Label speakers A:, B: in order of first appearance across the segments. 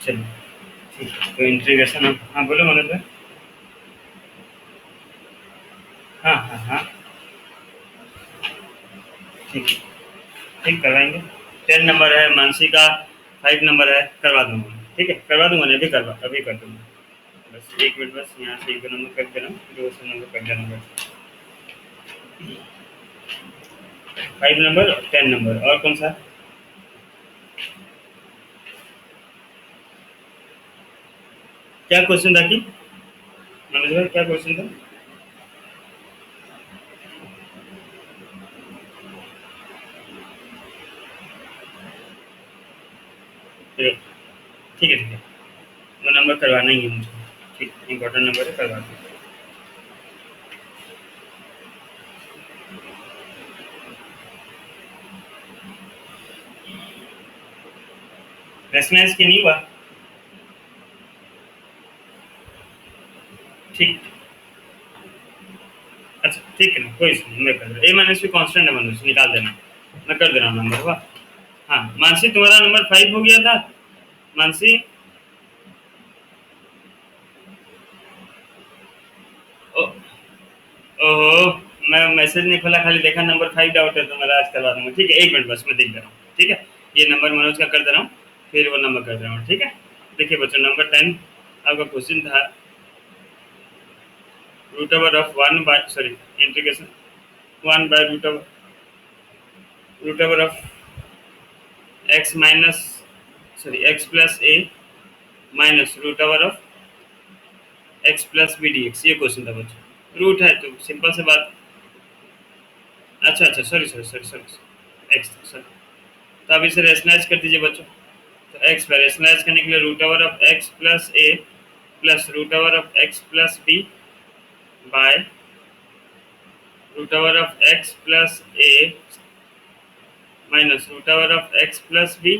A: चलिए ठीक है, तो इंटीग्रेशन हम, हाँ बोलो मनोज भाई। हाँ हाँ हाँ ठीक है, ठीक करवाएंगे। 10 नंबर है, मानसी का 5 नंबर है, करवा दूंगा मैं। ठीक है, करवा दूंगा नहीं, अभी कर दूंगा। बस 1 मिनट, बस यहाँ से 1 नंबर कर दे रहा हूँ, 2 नंबर कर देना बस। 5 नंबर, 10 नंबर, और कौन सा? क्या क्वेश्चन था कि मनोज भाई, क्या क्वेश्चन था? ठीक ठीक है ठीक है, वो नंबर करवाना ही है मुझे। ठीक, इम्पोर्टेंट नंबर है, करवा दूँ। रेसनेस की नहीं हुआ। ठीक, अच्छा ठीक है ना, कोई इशू नहीं, मैं कर दूँ। ए माइनस भी कॉन्स्टेंट है मनुष्य, निकाल देना, मैं कर दे रहा हूँ नंबर। वाह, हाँ मानसी, तुम्हारा नंबर 5 हो गया था मानसी। ओ, ओहो, मैं मैसेज नहीं खोला, खाली देखा नंबर 5 डाउट है, तो मैं आज करवा दूंगा। ठीक है, 1 मिनट बस, मैं देख दे रहा हूँ। ठीक है, ये नंबर मनोज का कर दे रहा हूँ, फिर वो नंबर कर दे रहा हूँ। ठीक है, देखिए बच्चों, नंबर 10 आपका क्वेश्चन था, root over of 1 by, sorry, integration 1 by root over of x minus, sorry, x plus a minus root over of x plus b d x, ये क्वेश्चन था बच्चों। रूट है तो सिंपल से बात। अच्छा अच्छा, sorry sorry sorry sorry, x, sorry. तो अब इसे रेशनलाइज कर दीजिए बच्चों। तो एक्स पर रेशनलाइज करने के लिए root over of x plus a plus root over of x plus b by root over of x plus a minus root over of x plus b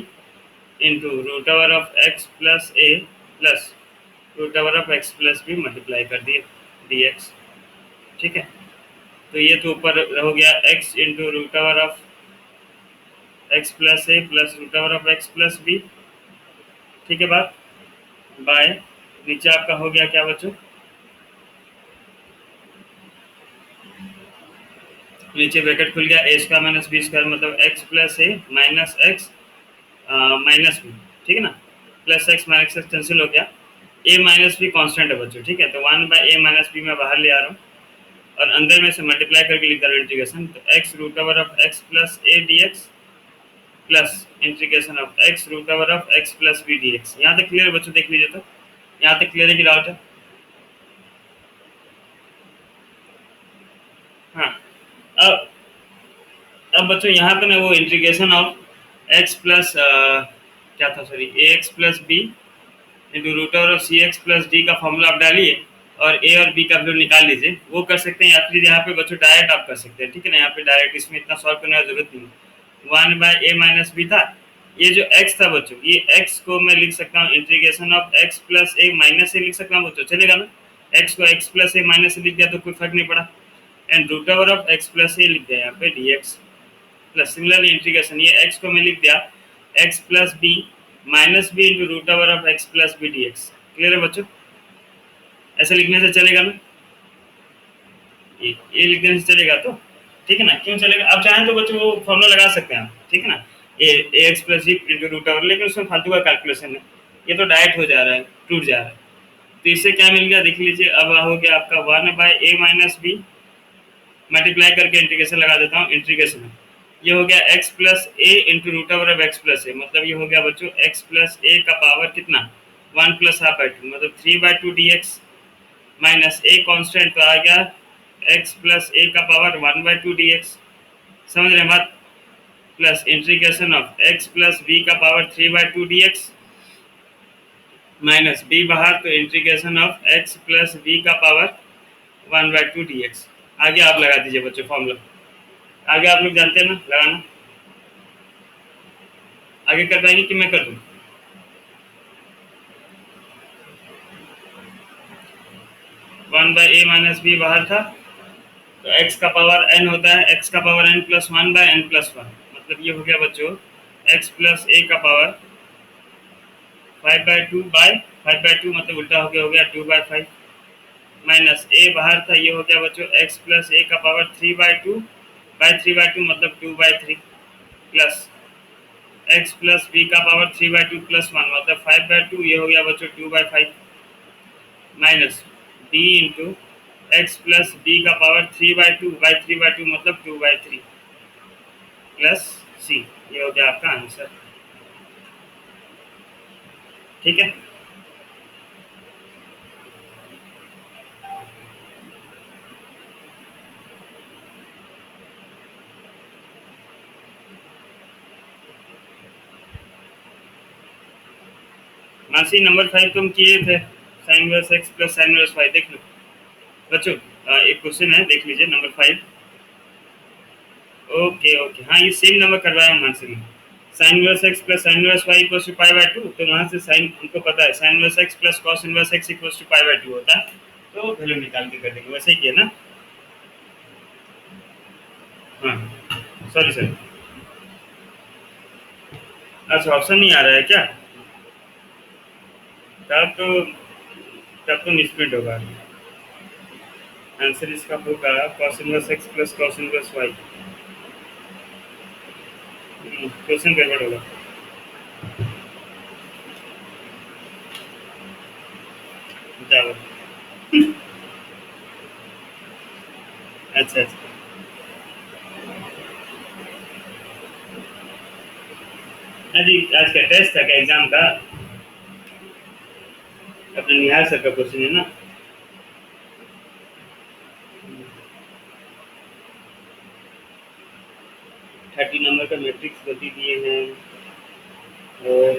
A: into root over of x plus a plus root over of x plus b multiply कर दिए D x. ठीक है, तो ये तो ऊपर हो गया x into root over of x plus a plus root over of x plus b. ठीक है बात, बाय नीचे आपका हो गया क्या बच्चों, नीचे ब्रैकेट खुल गया, A square minus B square मतलब x plus a minus x minus b. ठीक है ना, plus x minus x cancel हो गया, ए माइनस बी कॉन्स्टेंट है बच्चों। ठीक है, तो 1 बाय ए माइनस बी मैं बाहर ले आ रहा हूँ और अंदर में से मल्टीप्लाई करके लिख रहा हूँ इंटीग्रेशन। तो x root over of x plus a d x plus integration of x root over of x plus b d x. यहाँ तक क्लियर है बच्चों, देख लीजिए। तो यहाँ तक क्लियर है कि डाउट है? हाँ, अब अब बच्चों यहाँ पे ना वो इंटीग्रेशन ऑफ एक्स प्लस क्या था, sorry, a x plus b into root over of c x plus d का फॉर्मूला आप डालिए और ए और बी का वैल्यू निकाल लीजिए। वो कर सकते हैं, या फिर यहाँ पे बच्चों डायरेक्ट आप कर सकते हैं। ठीक है ना, यहाँ पे डायरेक्ट, इसमें इतना सॉल्व करने की जरूरत नहीं। 1 बाय ए माइनस बी था, ये जो x था बच्चों, ये x को मैं लिख सकता हूँ integration of x plus a minus a लिख सकता हूँ बच्चों, चलेगा ना? x को x plus a minus a लिख दिया तो कोई फर्क नहीं पड़ा, and root over of x plus a लिख दिया यहाँ पे dx प्लस सिमिलरली इंटीग्रेशन, ये x को मैं लिख दिया x plus b minus b into root over of x plus b d x. Clear है बच्चों? ऐसे लिखने से चलेगा ना? ये लिखने से चलेगा तो ठीक है ना, क्यों चलेगा? आप चाहें तो बच्चों वो फॉर्मूला लगा सकते हैं आप। ठीक है ना, ए एक्स प्लस जी इंटू रूट ओवर, लेकिन उसमें फालतू का कैलकुलेशन है, ये तो डायरेक्ट हो जा रहा है, टूट जा रहा है। तो इससे क्या मिल गया देख लीजिए, अब हो गया आपका 1 by a minus b, multiply करके इंटीग्रेशन लगा देता हूँ, इंटीग्रेशन ये हो गया x plus a into root over of x plus a, मतलब ये हो गया बच्चों एक्स प्लस ए का पावर कितना, 1 प्लस हाफ बाई 2 मतलब 3/2 d x minus a constant, तो आ गया एक्स प्लस ए का पावर 1/2 डी एक्स। समझ रहे हैं बात? Plus integration of x plus b का power 3/2 d x minus b बाहर, तो integration of x plus b का पावर 1/2 डी एक्स। आगे आप लगा दीजिए बच्चों फॉर्मूला, आगे आप लोग जानते हैं ना लगाना। आगे कर पाएंगे कि मैं कर दूँ? 1 बाय ए माइनस बी बाहर था, तो x का पावर n होता है, x का power n plus 1 by n plus 1, मतलब ये हो गया बच्चों x प्लस ए का पावर 5/2 मतलब उल्टा हो गया 2/5 माइनस ए बाहर था, ये हो गया बच्चों x प्लस ए का पावर 3/2 मतलब 2/3 प्लस x प्लस बी का पावर 3/2 प्लस 1 मतलब 5/2, ये हो गया बच्चों 2/5 minus b into x plus b का पावर 3/2 मतलब 2/3 प्लस सी, ये हो गया आपका आंसर। ठीक है, मासी नंबर 5 तुम किए थे, sine inverse x plus sine inverse y, देख लो बच्चों। एक क्वेश्चन है, देख लीजिए नंबर 5। ओके ओके, हाँ ये सेम नंबर करवाया हूँ मानसी ने। Sine inverse x plus sine inverse y equals to पाई/2, तो वहाँ से साइन हमको पता है sine inverse x plus cos inverse x equals to पाई/2 होता है, तो वैल्यू निकाल के कर देंगे, वैसे ही किया ना। हाँ सॉरी सर, अच्छा ऑप्शन नहीं आ रहा है क्या? तब तो मिसप्रिंट होगा। आंसर इसका होगा cos inverse x plus cos inverse y। Question गड़बड़ होगा। जाओ। अच्छा अच्छा, अरे आज का टेस्ट था क्या, एग्जाम का? अपने निहार सर का क्वेश्चन है ना। 30 नंबर का मैट्रिक्स गति दिए हैं और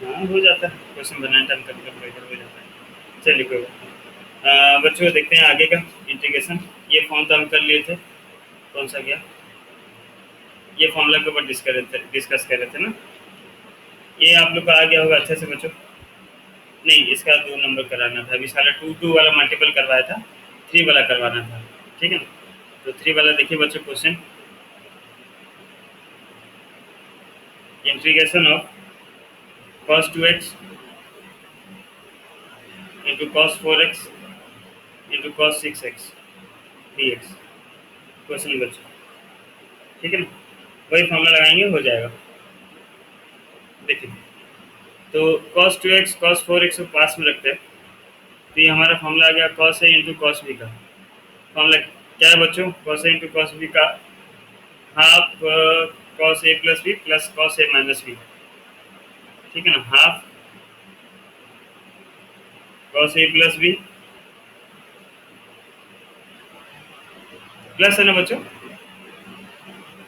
A: हाँ हो जाता है, क्वेश्चन बनाने टाइम कभी कभी गड़बड़ हो जाता है। चलिए कोई बात नहीं। बच्चों देखते हैं आगे का इंटीग्रेशन। ये फॉर्म तो हम कर लिए थे, कौन सा गया, ये फॉर्मूला के ऊपर डिस्कस कर रहे थे ना। ये आप लोग का आ गया होगा अच्छे से बच्चों। नहीं, इसका 2 नंबर कराना था, अभी सारा 2 वाला मल्टीपल करवाया था, 3 वाला करवाना था। ठीक है ना, तो 3 वाला देखिए बच्चों question. Integration of cos 2x into cos 4x into cos 6x dx, question बच्चों। ठीक है ना, वही फॉर्मूला लगाएंगे, हो जाएगा। देखिए, तो cos 2x cos 4x को पास में रखते हैं, तो ये हमारा फॉर्मूला आ गया cos a into cos b का। फॉर्मूला क्या है बच्चों, cos a into cos b का half cos a plus b plus cos a minus b. ठीक है ना, half cos a plus b plus है ना बच्चों,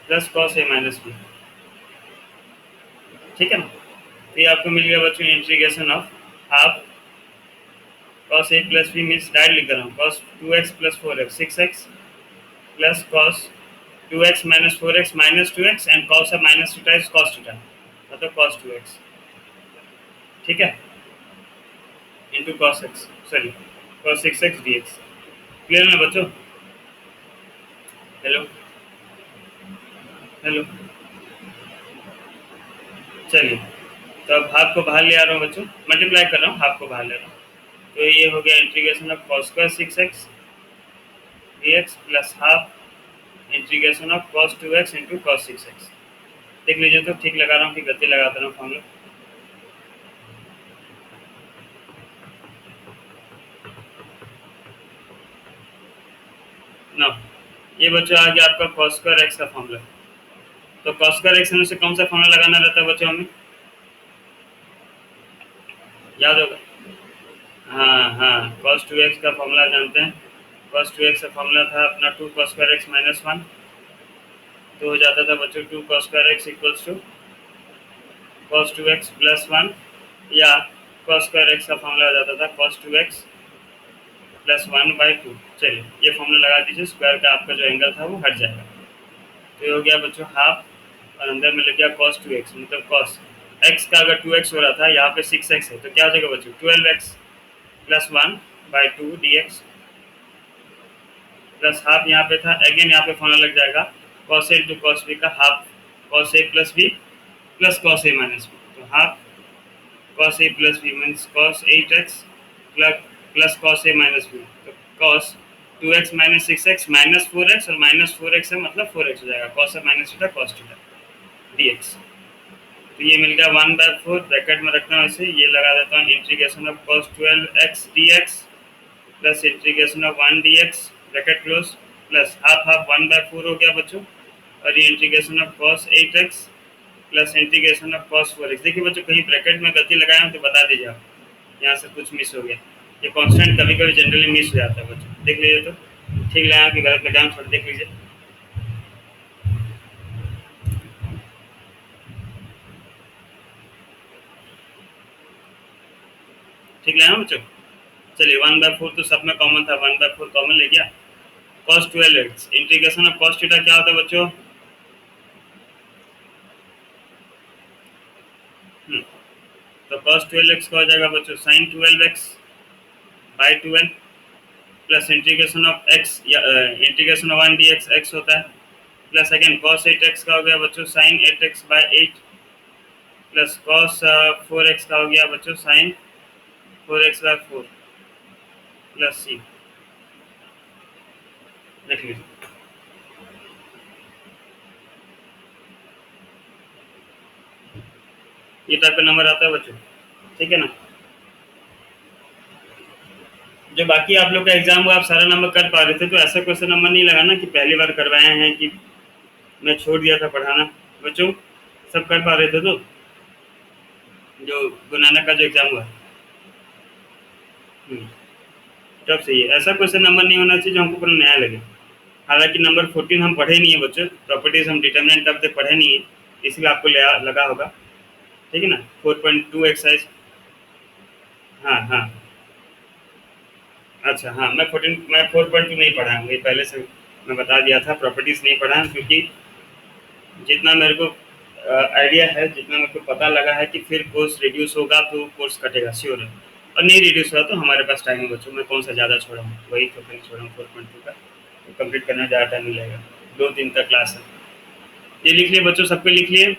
A: plus cos a minus b. ठीक है ना, तो ये आपको मिल गया बच्चों integration of half cos a plus b means direct लिख रहा हूँ cos 2x plus 4x 6x plus cos 2x minus 4x minus 2x and cos a minus theta is cos theta, मतलब cos 2x। ठीक है, into cos x, sorry cos 6x dx। Clear ना बच्चों? Hello hello, चलिए, तो अब half को बाहर ले आ रहा हूँ बच्चों, मल्टीप्लाई कर रहा हूँ, हाफ को बाहर ले रहा हूँ, तो ये हो गया integration of cos square 6x dx plus half integration of cos 2x into cos 6x। देख लीजिए तो ठीक लगा रहा हूँ कि गति लगाता रहा हूँ फॉर्मूला। ना, ये बच्चों आ गया आपका cos स्क्वायर x का फॉर्मूला। तो cos स्क्वायर x में से कौन सा फॉर्मूला लगाना रहता है बच्चों हमें, याद होगा? हाँ हाँ, cos 2x का फॉर्मूला जानते हैं। cos 2x का फॉर्मूला था अपना 2 cos स्क्वायर x माइनस 1, तो हो जाता था बच्चों 2 cos square x equals to cos 2x plus 1, या cos स्क्वायर x का फॉर्मूला आ जाता था cos 2x प्लस 1/2। चलिए ये फॉर्मूला लगा दीजिए, स्क्वायर का आपका जो एंगल था वो हट जाएगा। तो ये हो गया बच्चों हाफ, और अंदर में लग गया cos 2x, मतलब cos x का अगर 2x हो रहा था, यहाँ पे 6x है, तो क्या हो जाएगा बच्चों 12x plus 1/2 dx plus half यहाँ पे था, अगेन यहाँ पे फॉर्मूला लग जाएगा cos a into cos b का half cos A plus b plus cos a minus B. तो half cos a plus b means cos 8x plus cos a minus b। तो cos 2x minus 6x minus 4x और minus 4x है मतलब 4x हो जाएगा। cos a minus theta cos theta dx। तो ये मिल गया 1/4 ब्रैकेट में रखना हूँ इसे, ये लगा देता हूँ integration of cos 12x dx plus integration of 1 dx bracket close plus half half 1/4 हो गया बच्चों, और ये integration of cos 8x plus integration of cos 4x। देखिए बच्चों कहीं ब्रैकेट में गलती लगाए हो तो बता दीजिए आप, यहाँ से कुछ मिस हो गया। ये कांस्टेंट कभी कभी जनरली मिस हो जाता है बच्चों, देख लीजिए तो ठीक लगाया कि गलत लगाया, थोड़ा देख लीजिए। ठीक लगाया बच्चों। चलिए 1/4 तो सब में कॉमन था, 1/4 कॉमन ले गया। cos 12x integration of cos theta क्या होता है बच्चों? तो cos 12x का हो जाएगा बच्चों sin 12x by 12 plus integration of x या इंटीग्रेशन ऑफ 1 dx x होता है प्लस अगेन cos 8x का हो गया बच्चों sin 8x by 8 plus cos 4x का हो गया बच्चों sin 4x by 4 plus c। देख लीजिए ये टाइप का नंबर आता है बच्चों, ठीक है ना। जो बाकी आप लोग का एग्जाम हुआ आप सारा नंबर कर पा रहे थे, तो ऐसा क्वेश्चन नंबर नहीं लगाना कि पहली बार करवाए हैं कि मैं छोड़ दिया था पढ़ाना। बच्चों सब कर पा रहे थे तो जो गुनाना का जो एग्जाम हुआ तब सही है। ऐसा क्वेश्चन नंबर नहीं होना चाहिए जो हमको पूरा नया लगे। हालांकि नंबर 14 हम पढ़े नहीं है बच्चों, प्रॉपर्टीज हम डिटर्मिनेंट टर्म तक पढ़े नहीं है, इसलिए आपको लगा होगा, ठीक है ना। 4.2 एक्सरसाइज। हाँ हाँ अच्छा हाँ, मैं 4.2 नहीं पढ़ा हूँ, ये पहले से मैं बता दिया था, प्रॉपर्टीज नहीं पढ़ा हूँ क्योंकि जितना मेरे को आइडिया है, जितना मेरे को पता लगा है कि फिर कोर्स रिड्यूस होगा तो कोर्स कटेगा श्योर है, और नहीं रिड्यूस हुआ तो हमारे पास टाइम है बच्चों। मैं कौन सा ज़्यादा छोड़ा हूँ, वही तो कहीं छोड़ा हूँ 4.2 का, तो कंप्लीट करने में ज़्यादा टाइम नहीं लगेगा, 2 दिन का क्लास है। ये लिख लिए बच्चों, सबको लिख लिए,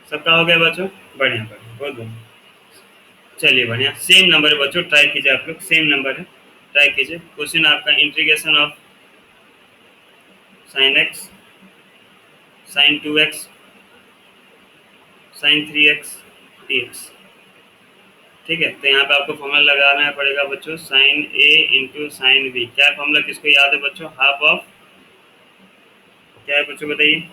A: सबका हो गया बच्चों, बढ़िया बढ़िया बहुत बढ़िया। चलिए बढ़िया, सेम नंबर है बच्चों, ट्राई कीजिए आप लोग, सेम नंबर है, ट्राई कीजिए। क्वेश्चन आपका integration of sine x sine 2x sine 3x dx, ठीक है। तो यहाँ पे आपको फॉर्मूला लगाना पड़ेगा बच्चों, साइन ए इंटू साइन बी। क्या फॉर्मूला किसको याद है बच्चों? हाफ ऑफ क्या है बच्चों बताइए?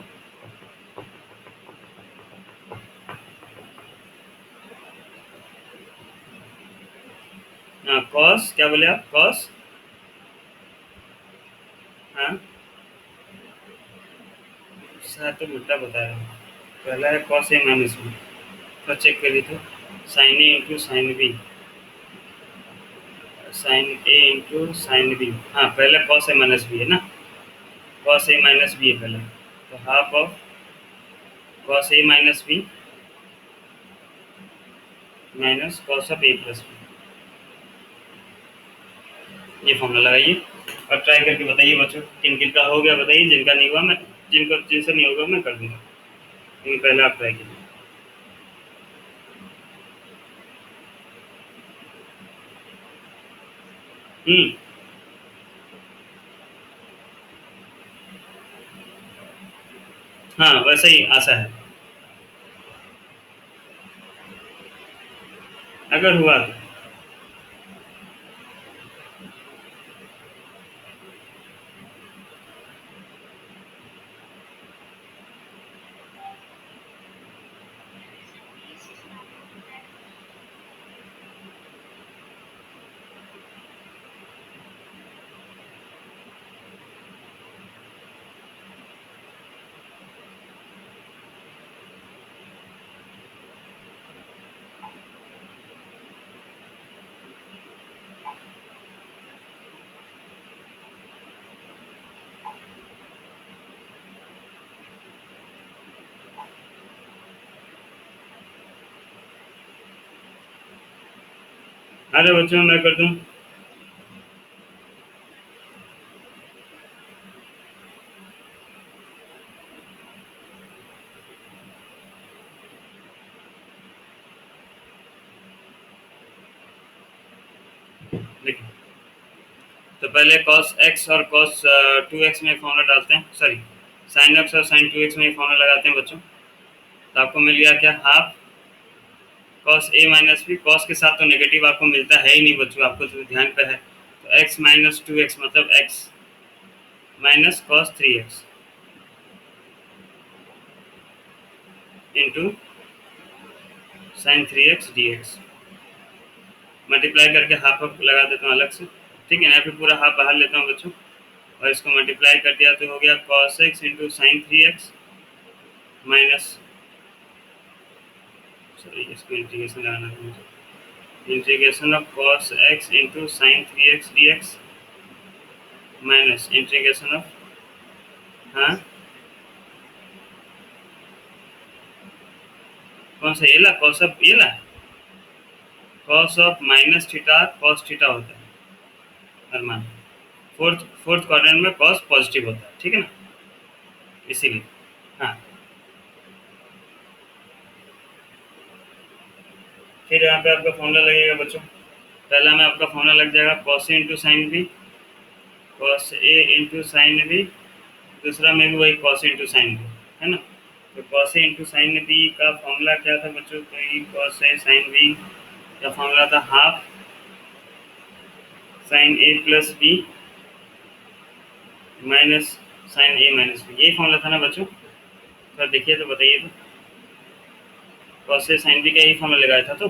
A: हाँ कॉस, क्या बोले आप? कॉस, हाँ शायद तो उल्टा बता रहे हैं, पहला है कॉस ए माइनस बी, तो चेक करिए तो साइन ए इंटू साइन बी, साइन ए इंटू साइन बी, हाँ पहले कॉस ए माइनस बी है ना, कॉस ए माइनस बी है पहले, तो half of cos a minus b minus cos of a plus b, ये फॉर्मूला लगाइए और ट्राई करके बताइए बच्चों किन किन का हो गया बताइए, जिनका नहीं हुआ मैं, जिनसे नहीं होगा मैं कर दूंगा, लेकिन पहले आप ट्राई कीजिए। हम्म हाँ वैसे ही आशा है, अगर हुआ तो। अरे बच्चों मैं कर दूं? देखिए, तो पहले cos x और cos 2x में फॉर्मूला डालते हैं, सॉरी sin x और sin 2x में फॉर्मूला लगाते हैं बच्चों। तो आपको मिल गया क्या, half cos a minus b. cos के साथ तो नेगेटिव आपको मिलता है ही नहीं बच्चों, आपको तो ध्यान पे है। तो x माइनस 2x मतलब x minus cos 3x into sin 3x dx। Multiply करके हाफ लगा देता हूँ अलग से, ठीक है ना। फिर पूरा हाफ बाहर लेता हूँ बच्चों, और इसको मल्टीप्लाई कर दिया तो हो गया cos x into sine 3x minus, sorry इसको इंटीग्रेशन लगाना था मुझे, integration of cos x into sine 3x dx minus integration of, हाँ कौन सा, ये ला cos ऑफ, ये ला cos of minus theta cos theta होता है अरमान, फोर्थ क्वाड्रेंट में cos पॉजिटिव होता है, ठीक है ना, इसीलिए। हाँ, फिर यहाँ पे आपका फॉर्मूला लगेगा बच्चों। पहला में आपका फॉर्मूला लग जाएगा cos ए इंटू साइन बी, cos ए इंटू साइन बी। दूसरा में भी वही cos इंटू साइन बी, है ना। तो cos ए इंटू साइन बी का फॉर्मूला क्या था बच्चों, तो ये cos ए साइन बी का फॉर्मूला था half sine a plus b minus sine a minus B, यही फॉर्मूला था ना बच्चों। तो देखिए तो बताइए, तो cos ए साइन बी का यही फॉर्मूला लगाया था, तो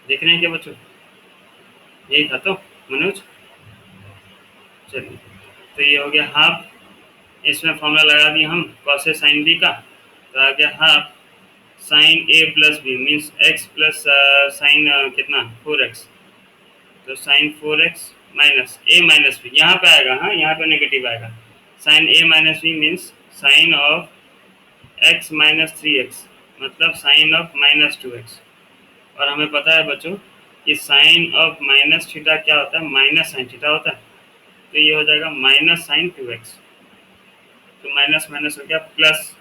A: देख रहे हैं क्या बच्चों, यही था तो मनोज। चलिए, तो ये हो गया हाफ, इसमें फॉर्मूला लगा दिया हम cos ए साइन बी का, तो आ गया half sine a plus b means x plus sine कितना 4x, तो sine 4x minus a minus b, यहाँ पे आएगा, हाँ यहाँ पे नेगेटिव आएगा, sine a minus b means sine of x minus 3x मतलब साइन ऑफ माइनस 2x। और हमें पता है बच्चों कि साइन ऑफ माइनस थीटा क्या होता है, माइनस साइन थीटा होता है। तो ये हो जाएगा माइनस साइन 2x, तो माइनस माइनस हो गया प्लस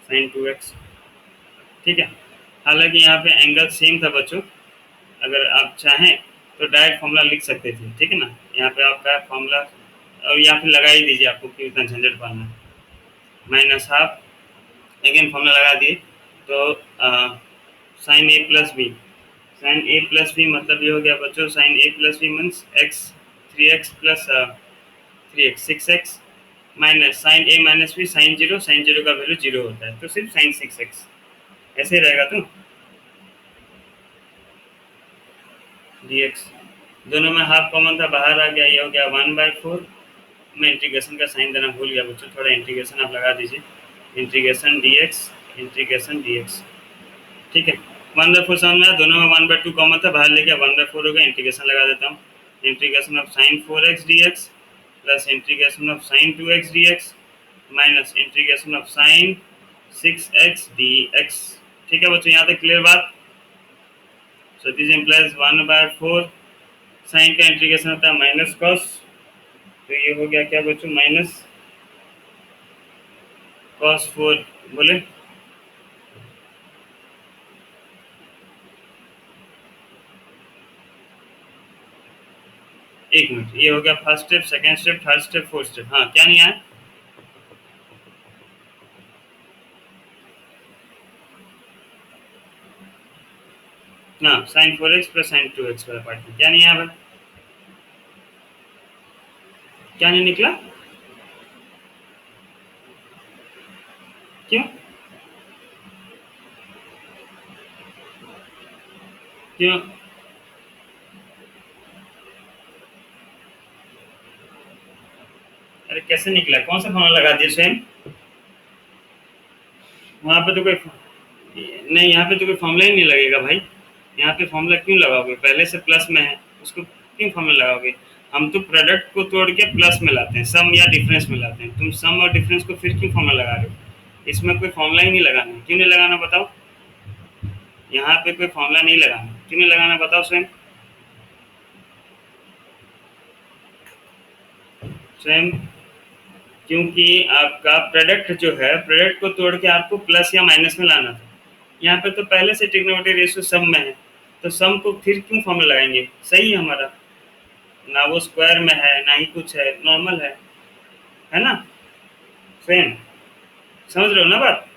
A: साइन 2x, ठीक है। हालांकि यहाँ पे एंगल सेम था बच्चों, अगर आप चाहें तो डायरेक्ट फॉर्मूला लिख सकते थे, ठीक है ना। यहाँ पे आपका फॉर्मूला, और यहाँ पे लगा ही दीजिए, आपको क्यों इतना झंझट पाना है। माइनस हाफ, अगेन फॉर्मूला लगा दिए, तो sine a plus B, sine a plus b मतलब ये हो गया बच्चों, sine a plus b means x 3x plus 3x 6x minus sine a minus b sine zero का वैल्यू जीरो होता है, तो सिर्फ साइन 6x ऐसे रहेगा। तो dx दोनों में हाफ कॉमन था, बाहर आ गया, ये हो गया 1/4। मैं इंटीग्रेशन का साइन देना भूल गया बच्चों, थोड़ा इंटीग्रेशन आप लगा दीजिए, इंटीग्रेशन dx, ठीक है। 1/4 समझ में आया, दोनों में 1/2 कॉमन था, बाहर ले गया 1/4 हो गया, इंटीग्रेशन लगा देता हूँ, integration of sign 4x dx plus integration of sign 2x dx minus integration of sign 6x dx, ठीक है बच्चों, यहाँ तक क्लियर बात। सो दिस इम्प्लाइज 1/4 साइन का इंटीग्रेशन होता है माइनस कॉस, तो ये हो गया क्या बच्चों, माइनस cos 4, बोले एक मिनट, ये हो गया first step, second step, third step, fourth step, हाँ क्या नहीं आया, ना sign 4x plus sign 2x वाला पार्ट में क्या नहीं आया भाई, क्या नहीं निकला, क्यों क्यों, अरे कैसे निकला, कौन सा फॉर्मूला लगा दिया स्वयं, वहाँ पे तो कोई नहीं, यहाँ पे तो कोई फॉर्मूला ही नहीं लगेगा भाई, यहाँ पे फॉर्मूला क्यों लगाओगे, पहले से प्लस में है उसको क्यों फॉर्मूला लगाओगे। हम तो प्रोडक्ट को तोड़ के प्लस में लाते हैं, सम या डिफरेंस में लाते हैं, तुम सम और डिफरेंस को फिर क्यों फॉर्मूला लगा रहे हो, इसमें कोई फॉर्मूला ही नहीं लगाना, क्यों नहीं लगाना बताओ, यहाँ पे कोई फॉर्मूला नहीं लगाना, क्यों नहीं लगाना बताओ स्वयं, स्वयं क्योंकि आपका प्रोडक्ट जो है, प्रोडक्ट को तोड़ के आपको प्लस या माइनस में लाना था, यहाँ पे तो पहले से ट्रिग्नोमेट्री रेशियो सब में है, तो सम को फिर क्यों फॉर्मूला लगाएंगे, सही है हमारा, ना वो स्क्वायर में है ना ही कुछ है, नॉर्मल है ना, सेम, समझ रहे हो ना बात।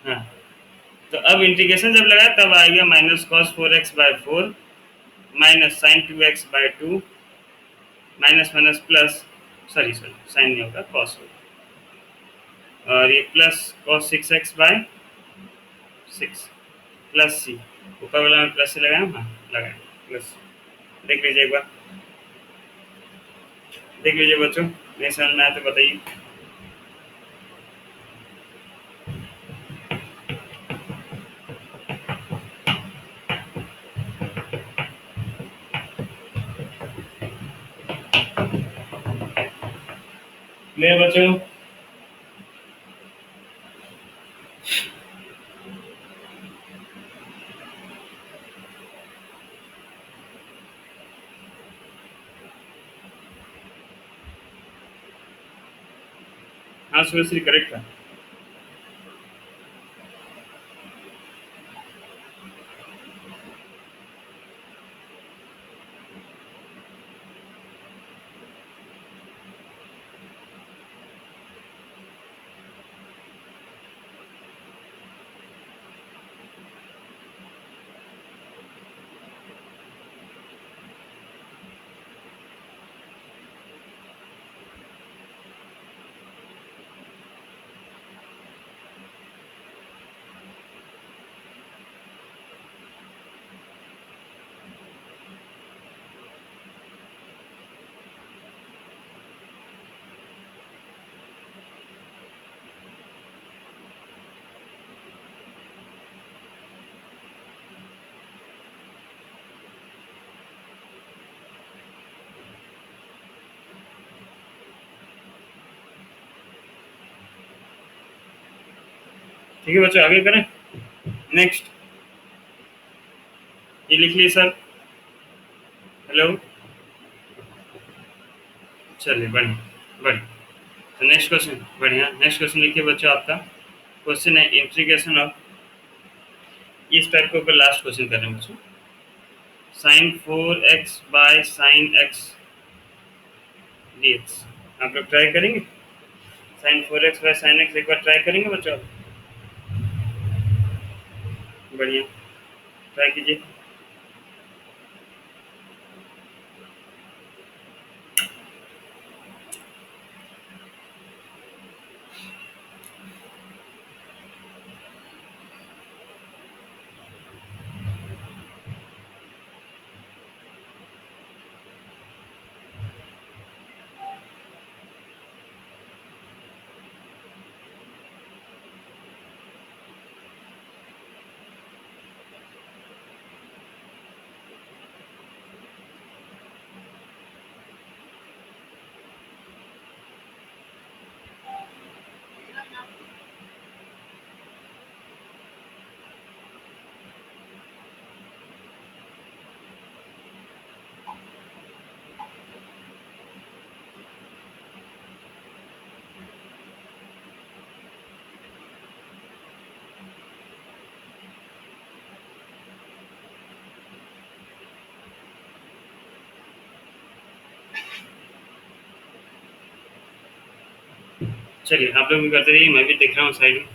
A: हाँ, तो अब इंटीग्रेशन जब लगाए तब आएगा minus cos 4x/4 minus sine 2x by 2 minus minus plus, sorry sine नहीं होगा, कॉस होगा, और ये प्लस कॉस 6x/6 प्लस सी, ऊपर वाला में प्लस से लगाए, हाँ लगाए प्लस। देख लीजिए एक बार, देख लीजिए बच्चों, नहीं समझ में आया तो बताइए। क्लियर बच्चों। हाँ सुरेश करेक्ट था। ठीक है बच्चों, आगे करें। नेक्स्ट, ये लिख लिए सर, हेलो, चलिए बढ़िया बढ़िया। तो नेक्स्ट क्वेश्चन, बढ़िया, नेक्स्ट क्वेश्चन लिखिए बच्चों, आपका क्वेश्चन है इंटीग्रेशन ऑफ, इस टाइप के ऊपर लास्ट क्वेश्चन कर रहे हैं बच्चों, sine 4x by sine x dx। आप लोग ट्राई करेंगे, sign 4x by sine x एक बार ट्राई करेंगे बच्चों, बढ़िया, ट्राई कीजिए। चलिए आप लोग भी करते रहिए, मैं भी देख रहा हूँ साइड में।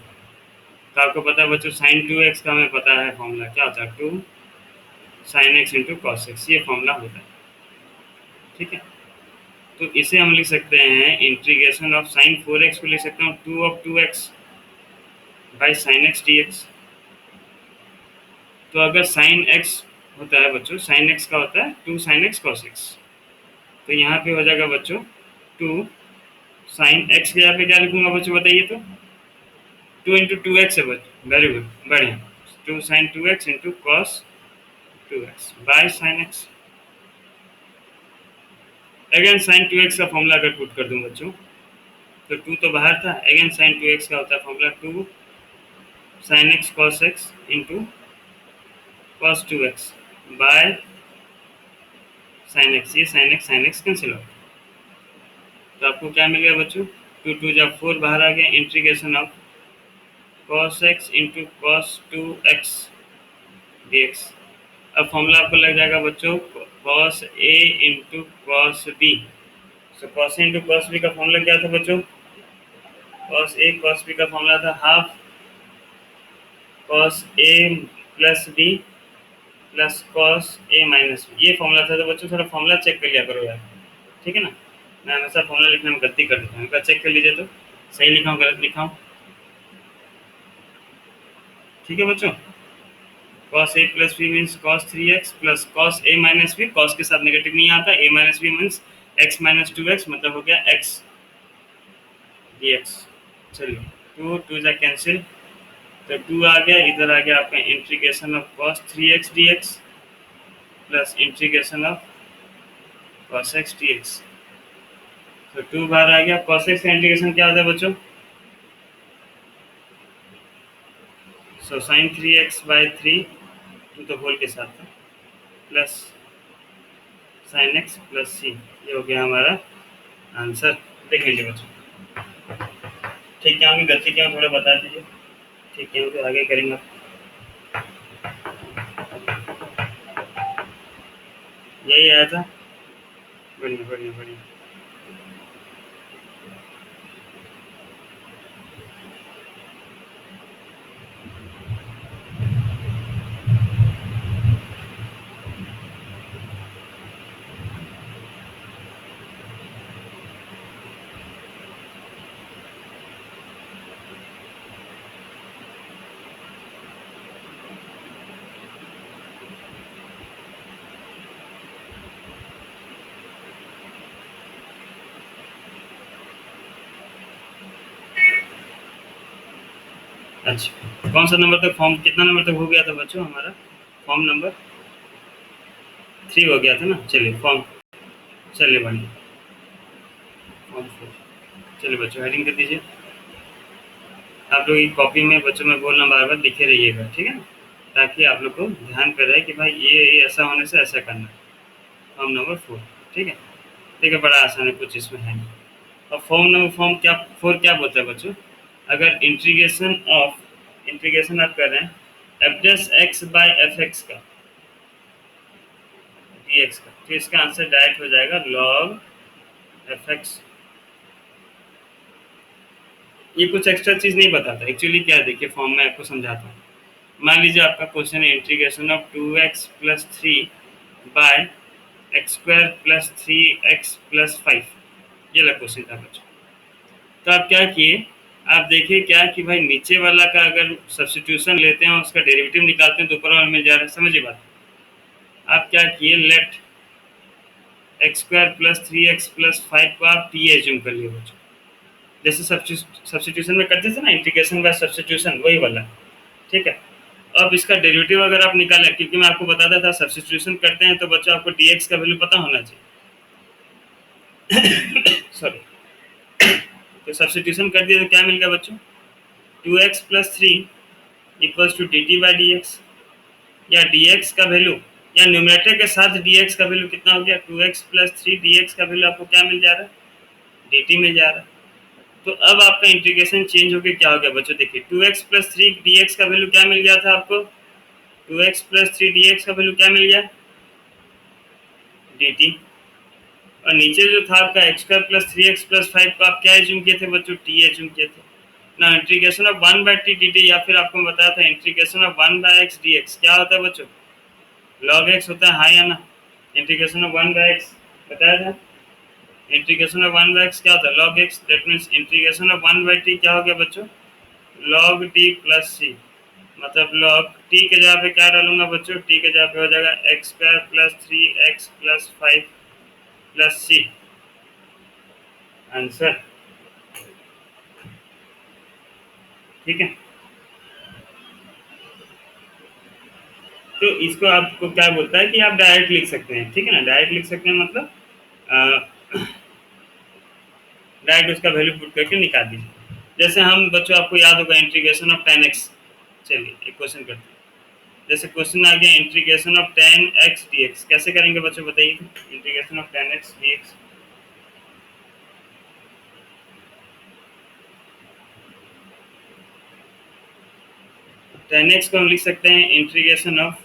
A: तो आपको पता है बच्चों, साइन 2x का हमें पता है फॉर्मूला क्या होता है, 2 sine x into cos x, ये फॉर्मूला होता है, ठीक है। तो इसे हम लिख सकते हैं इंटीग्रेशन ऑफ साइन 4x को लिख सकता हूँ 2 of 2x by sine x dx। तो अगर साइन x होता है बच्चों, साइन x का होता है 2 साइन x cos x, तो यहाँ पे हो जाएगा बच्चों 2 साइन x के यहाँ पे क्या लिखूंगा बच्चों बताइए तो, 2 इंटू 2x है बच्चों, वेरी गुड, बढ़िया, 2 sine 2x into cos 2x by sine x। Again sine 2x का फॉर्मूला अगर पुट कर दूं बच्चों, तो 2 तो बाहर था, अगेन साइन 2x का होता है formula 2 sine x cos x into cos 2x by sine x, ये साइन x कैंसिल हो, तो आपको क्या मिल गया बच्चों, 2 2 जब 4 बाहर आ गया, integration of cos x into cos 2x dx। अब फॉर्मूला आपको लग जाएगा बच्चों cos a into cos b. So cos a into cos b का फॉर्मूला क्या था बच्चों? cos a cos b का फॉर्मूला था half cos a plus b plus cos a minus b. ये फॉर्मूला था। तो बच्चों थोड़ा फॉर्मूला चेक कर लिया करो यार, ठीक है ना। मैं हमेशा फॉर्मूला लिखने में गलती कर देता हूँ, एक बार चेक कर लीजिए तो सही लिखा हूँ गलत लिखा हूँ। ठीक है बच्चों, cos a plus b means cos 3x plus cos a minus b. cos के साथ नेगेटिव नहीं आता, a minus b means x minus 2x, मतलब हो गया x dx। चलिए 2 2 जा कैंसिल, तो 2 आ गया, इधर आ गया आपका integration of cos 3x dx plus integration of cos x dx। तो 2 बार आ गया। cos x का इंटीग्रेशन क्या होता है बच्चों? So sine 3x by 3 to the whole के साथ था प्लस साइन x प्लस सी। ये हो गया हमारा आंसर। देख लीजिए बच्चों, ठीक क्या होंगे गलती क्या थोड़ा बता दीजिए, ठीक क्या होंगे आगे करेंगे। यही आया था। बढ़िया बढ़िया बढ़िया। अच्छा, कौन सा नंबर तक फॉर्म, कितना नंबर तक हो गया था बच्चों हमारा? फॉर्म नंबर 3 हो गया था ना। चलिए फॉर्म, चलिए बढ़िया, फॉर्म 4। चलिए बच्चों हेडिंग कर दीजिए। आप लोग की कॉपी में बच्चों में बोलना बार बार लिखे रहिएगा, ठीक है ना, ताकि आप लोग को ध्यान पे रहे कि भाई ये ऐसा होने से ऐसा करना है। फॉर्म नंबर 4, ठीक है। ठीक है, बड़ा आसान है, कुछ इसमें है नहीं। और फॉर्म क्या 4 क्या बोलता है बच्चों? अगर इंटीग्रेशन आप कर रहे हैं F dash x by F x का डी एक्स का, तो इसका आंसर डायरेक्ट हो जाएगा लॉग एफ एक्स। ये कुछ एक्स्ट्रा चीज नहीं बताता एक्चुअली क्या है, देखिए फॉर्म में आपको समझाता हूँ। मान लीजिए आपका क्वेश्चन है integration of 2x plus 3 by x square plus 3x plus 5। ये वाला क्वेश्चन था बच्चों। तो आप क्या किए, आप देखिए क्या कि भाई नीचे वाला का अगर सब्स्टिट्यूशन लेते हैं उसका डेरिवेटिव निकालते हैं तो ऊपर वाला मिल जा रहा है। समझिए बात। आप क्या किए, let x square plus 3x plus 5 को आप टी एज्यूम कर लिए बच्चों, जैसे सब्स्टिट्यूशन में करते थे ना, इंटीग्रेशन बाय सब्स्टिट्यूशन, वही वाला, ठीक है। अब इसका डेरिवेटिव अगर आप निकालें, क्योंकि मैं आपको बताता था सब्स्टिट्यूशन करते हैं तो बच्चों आपको dx का वैल्यू पता होना चाहिए। सॉरी, तो सब्स्टिट्यूशन कर दिया तो क्या मिल गया बच्चों? 2x plus 3 equals to D T by D x, या dx का वैल्यू, या न्यूमरेटर के साथ dx का वैल्यू कितना हो गया? 2x प्लस 3 dx का वैल्यू आपको क्या मिल जा रहा है? dt मिल जा रहा है। तो अब आपका इंटीग्रेशन चेंज होकर क्या हो गया बच्चों? देखिए 2x प्लस 3 dx का वैल्यू क्या मिल गया था आपको? 2x प्लस 3 dx का वैल्यू क्या मिल गया? dt। और नीचे जो था आपका x square plus 3x plus 5 को आप क्या एज्यूम किए थे बच्चों? t एज्यूम किए थे ना। Integration of 1 by T dt, या फिर आपको बताया था integration of 1 by x dx क्या होता है बच्चों? log x होता है, हाँ या ना? इंटीग्रेशन ऑफ 1 बाई एक्स बताया था। इंटीग्रेशन ऑफ 1 बाई एक्स क्या होता है? log x। That means integration of 1 by T क्या हो गया बच्चों? log t प्लस सी। मतलब log t के जगह पे क्या डालूंगा बच्चों? t के जगह पे हो जाएगा x square plus 3x plus 5 plus C. Answer, ठीक है। तो इसको आपको क्या बोलता है कि आप डायरेक्ट लिख सकते हैं, ठीक है ना। डायरेक्ट लिख सकते हैं मतलब डायरेक्ट उसका वैल्यू पुट करके निकाल दीजिए। जैसे हम बच्चों, आपको याद होगा इंटीग्रेशन ऑफ 10x। चलिए एक क्वेश्चन करते हैं। जैसे क्वेश्चन आ गया इंटीग्रेशन ऑफ 10x dx, कैसे करेंगे बच्चों बताइए? Integration of 10x dx, 10x को हम लिख सकते हैं इंटीग्रेशन ऑफ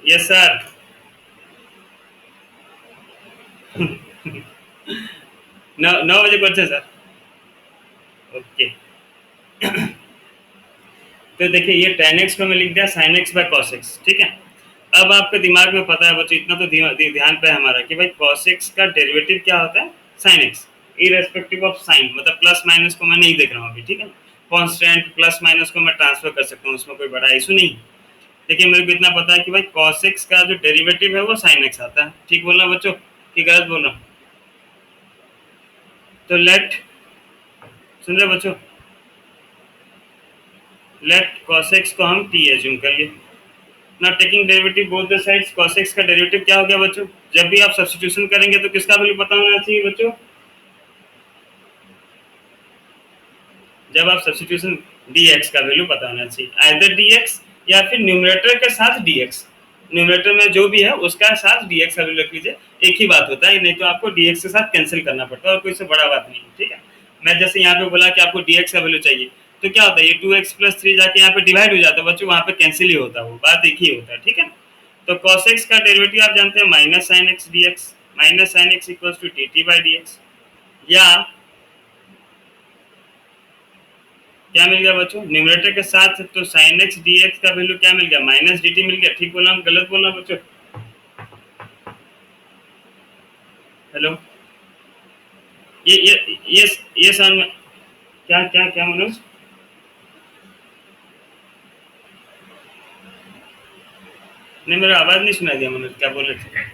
A: यस सर। 9 बजे कौन से सर? ओके। तो देखिए ये tan x को मैं लिख दिया sin x by cos x, ठीक है। अब आपके दिमाग में पता है बच्चों, इतना तो ध्यान पे है हमारा कि भाई cos x का डेरिवेटिव क्या होता है? sin x, irrespective of sine, मतलब प्लस माइनस को मैं नहीं देख रहा हूँ अभी, ठीक है। कांस्टेंट प्लस माइनस को मैं ट्रांसफर कर सकता हूँ, उसमें कोई बड़ा इशू नहीं। देखिए मेरे को इतना पता है कि भाई cos x का जो डेरिवेटिव है वो sin x आता है। ठीक बोल रहा हूँ बच्चों कि गलत बोल रहा हूँ? तो लेट, सुन रहे बच्चों, लेट cos x को हम t एज्यूम करिए। ना taking derivative both the sides, cos x का डेरिवेटिव क्या हो गया बच्चों? जब भी आप सब्स्टिट्यूशन करेंगे तो किसका वैल्यू पता होना चाहिए बच्चों? जब आप सब्स्टिट्यूशन, dx का वैल्यू पता होना चाहिए, आइदर dx या फिर न्यूमरेटर के साथ dx। न्यूमरेटर में जो भी है उसका साथ dx का वैल्यू रख लीजिए, एक ही बात होता है, नहीं तो आपको dx के साथ कैंसिल करना पड़ता है और कोई से बड़ा बात नहीं, ठीक है। मैं जैसे यहाँ पे बोला कि आपको dx का वैल्यू चाहिए, तो क्या होता है ये 2x प्लस 3 जाके यहाँ पे डिवाइड हो जाता है बच्चों, वहाँ पे कैंसिल ही होता है, वो बात एक ही होता है, ठीक है। तो cos x का डेरिवेटिव आप जानते हैं minus sine x d x, minus sine x equals to D T by D x. या क्या मिल गया बच्चों न्यूमरेटर के साथ? तो साइन एक्स डी एक्स का वैल्यू क्या मिल गया? माइनस डी टी मिल गया। ठीक बोला गलत बोला बच्चों? हेलो, ये समझ में, क्या क्या क्या मनोज? नहीं मेरा आवाज नहीं सुनाई दिया मनोज, क्या बोल रहे थे?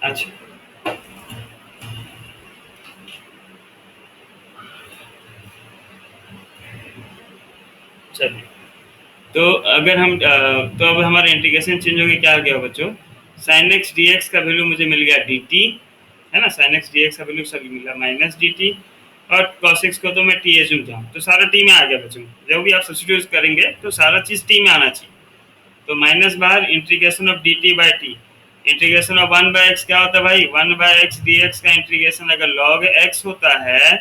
A: अच्छा चलिए, तो अगर हम तो अब हमारा इंटीग्रेशन चेंज हो गया, क्या आ गया बच्चों? साइन एक्स डी एक्स का वैल्यू मुझे मिल गया डी टी, है ना। साइन एक्स डी एक्स का वैल्यू सभी मिला माइनस डी टी, और कॉस एक्स को तो मैं टी एज्यूम था, तो सारा टी में आ गया बच्चों। जब भी आप सब्स्टिट्यूट करेंगे तो सारा चीज टी में आना चाहिए। तो माइनस बाहर, integration of D T by T, integration of 1/x क्या होता है भाई? 1/x dx का इंटीग्रेशन अगर log x होता है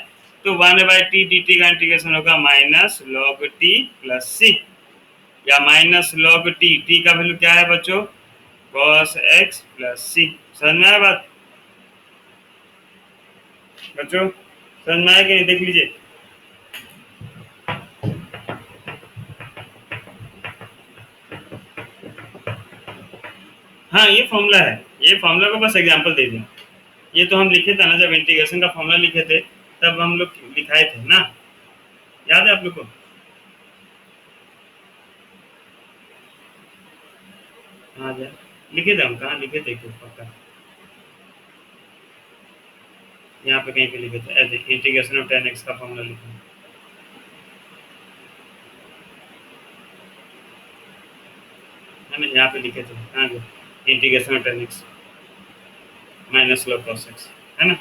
A: तो 1/t dt का इंटीग्रेशन होगा minus log t plus C, या माइनस log t, t का वैल्यू क्या है बच्चों? cos x प्लस सी। समझ में आया बात बच्चों? समझ में आया कि नहीं? देख लीजिए। हाँ ये फॉर्मूला है, ये फॉर्मूला को बस एग्जांपल दे दिया। ये तो हम लिखे थे ना, जब इंटीग्रेशन का फॉर्मूला लिखे थे तब हम लोग लिखाए थे ना, याद है आप लोग को? हाँ जी, लिखे थे हम, कहाँ लिखे थे कुछ पक्का, यहाँ पे कहीं पे लिखे थे, ऐसे इंटीग्रेशन ऑफ tan x का फॉर्मूला लिखे, है ना, यहाँ पे लिखे थे, कहाँ गए? Integration of tan x minus log cos x, है ना।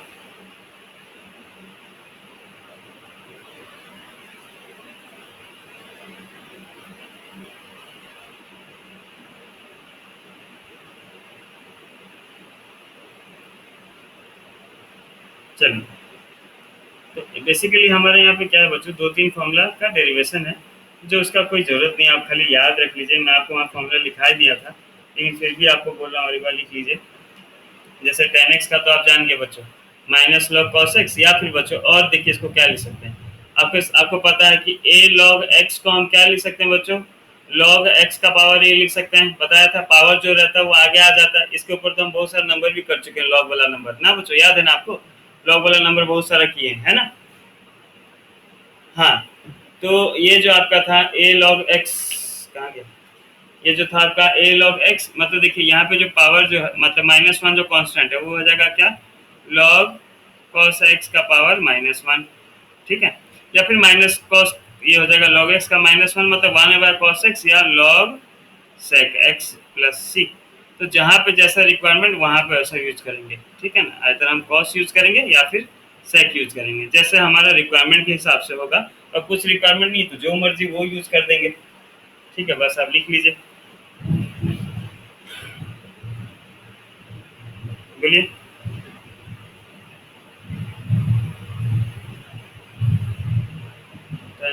A: चलिए, तो बेसिकली हमारे यहाँ पे क्या है बच्चों, 2-3 फॉर्मूला का डेरिवेशन है, जो उसका कोई ज़रूरत नहीं, आप खाली याद रख लीजिए। मैं आपको वहाँ फॉर्मूला लिखा दिया था, लेकिन फिर भी आपको बोल रहा हूँ, एक बार लिख लीजिए। जैसे tan x का तो आप जान गए बच्चों, माइनस log cos x, या फिर बच्चों और देखिए इसको क्या लिख सकते हैं, आपको आपको पता है कि a log x को हम क्या लिख सकते हैं बच्चों? log x का पावर a लिख सकते हैं, बताया था पावर जो रहता है वो आगे आ जाता है। इसके ऊपर तो हम बहुत सारे नंबर भी कर चुके हैं, log वाला नंबर ना बच्चों, याद है ना आपको? log वाला नंबर बहुत सारा किए हैं, है ना। हाँ, तो ये जो आपका था a log x, कहाँ गया? ये जो था आपका a log x, मतलब देखिए यहाँ पे जो पावर जो है, मतलब -1 जो कांस्टेंट है, वो हो जाएगा क्या? log cos x का पावर -1, ठीक है। या फिर माइनस cos, ये हो जाएगा log x का -1, मतलब 1/cos x, या log sec x प्लस सी। तो जहाँ पे जैसा रिक्वायरमेंट वहाँ पे वैसा यूज करेंगे, ठीक है ना। इधर हम cos यूज करेंगे या फिर sec यूज करेंगे, जैसे हमारा रिक्वायरमेंट के हिसाब से होगा। और कुछ रिक्वायरमेंट नहीं तो जो मर्जी वो यूज कर देंगे, ठीक है। बस आप लिख लीजिए, बोलिए।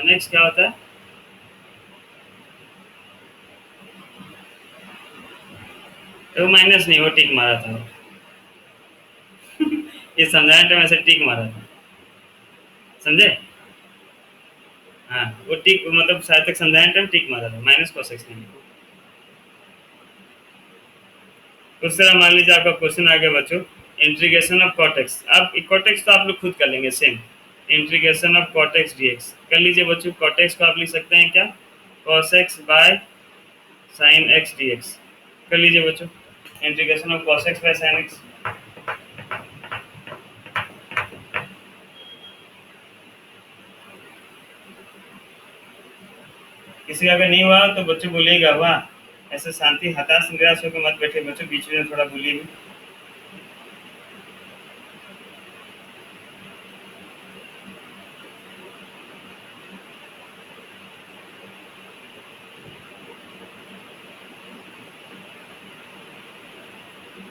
A: नेक्स्ट क्या होता है? वो माइनस नहीं, वो टिक मारा था। ये समझाने टाइम ऐसे टिक मारा था, समझे? हाँ, वो टिक मतलब शायद तक समझाने टाइम टिक मारा था, माइनस cos x नहीं। उस तरह मान लीजिए आपका क्वेश्चन आ गया बच्चों, इंटीग्रेशन ऑफ cot x। अब cot x तो आप लोग खुद कर लेंगे same, integration of cot x dx कर लीजिए बच्चों। cot x को आप लिख सकते हैं क्या, cos x by sin x dx कर लीजिए बच्चों, integration of cos x by sin x। किसी का अगर नहीं हुआ तो बच्चों बोलिएगा, हुआ ऐसे शांति हताश निराश होकर मत बैठे बच्चों, बीच में थोड़ा बोलिए भी।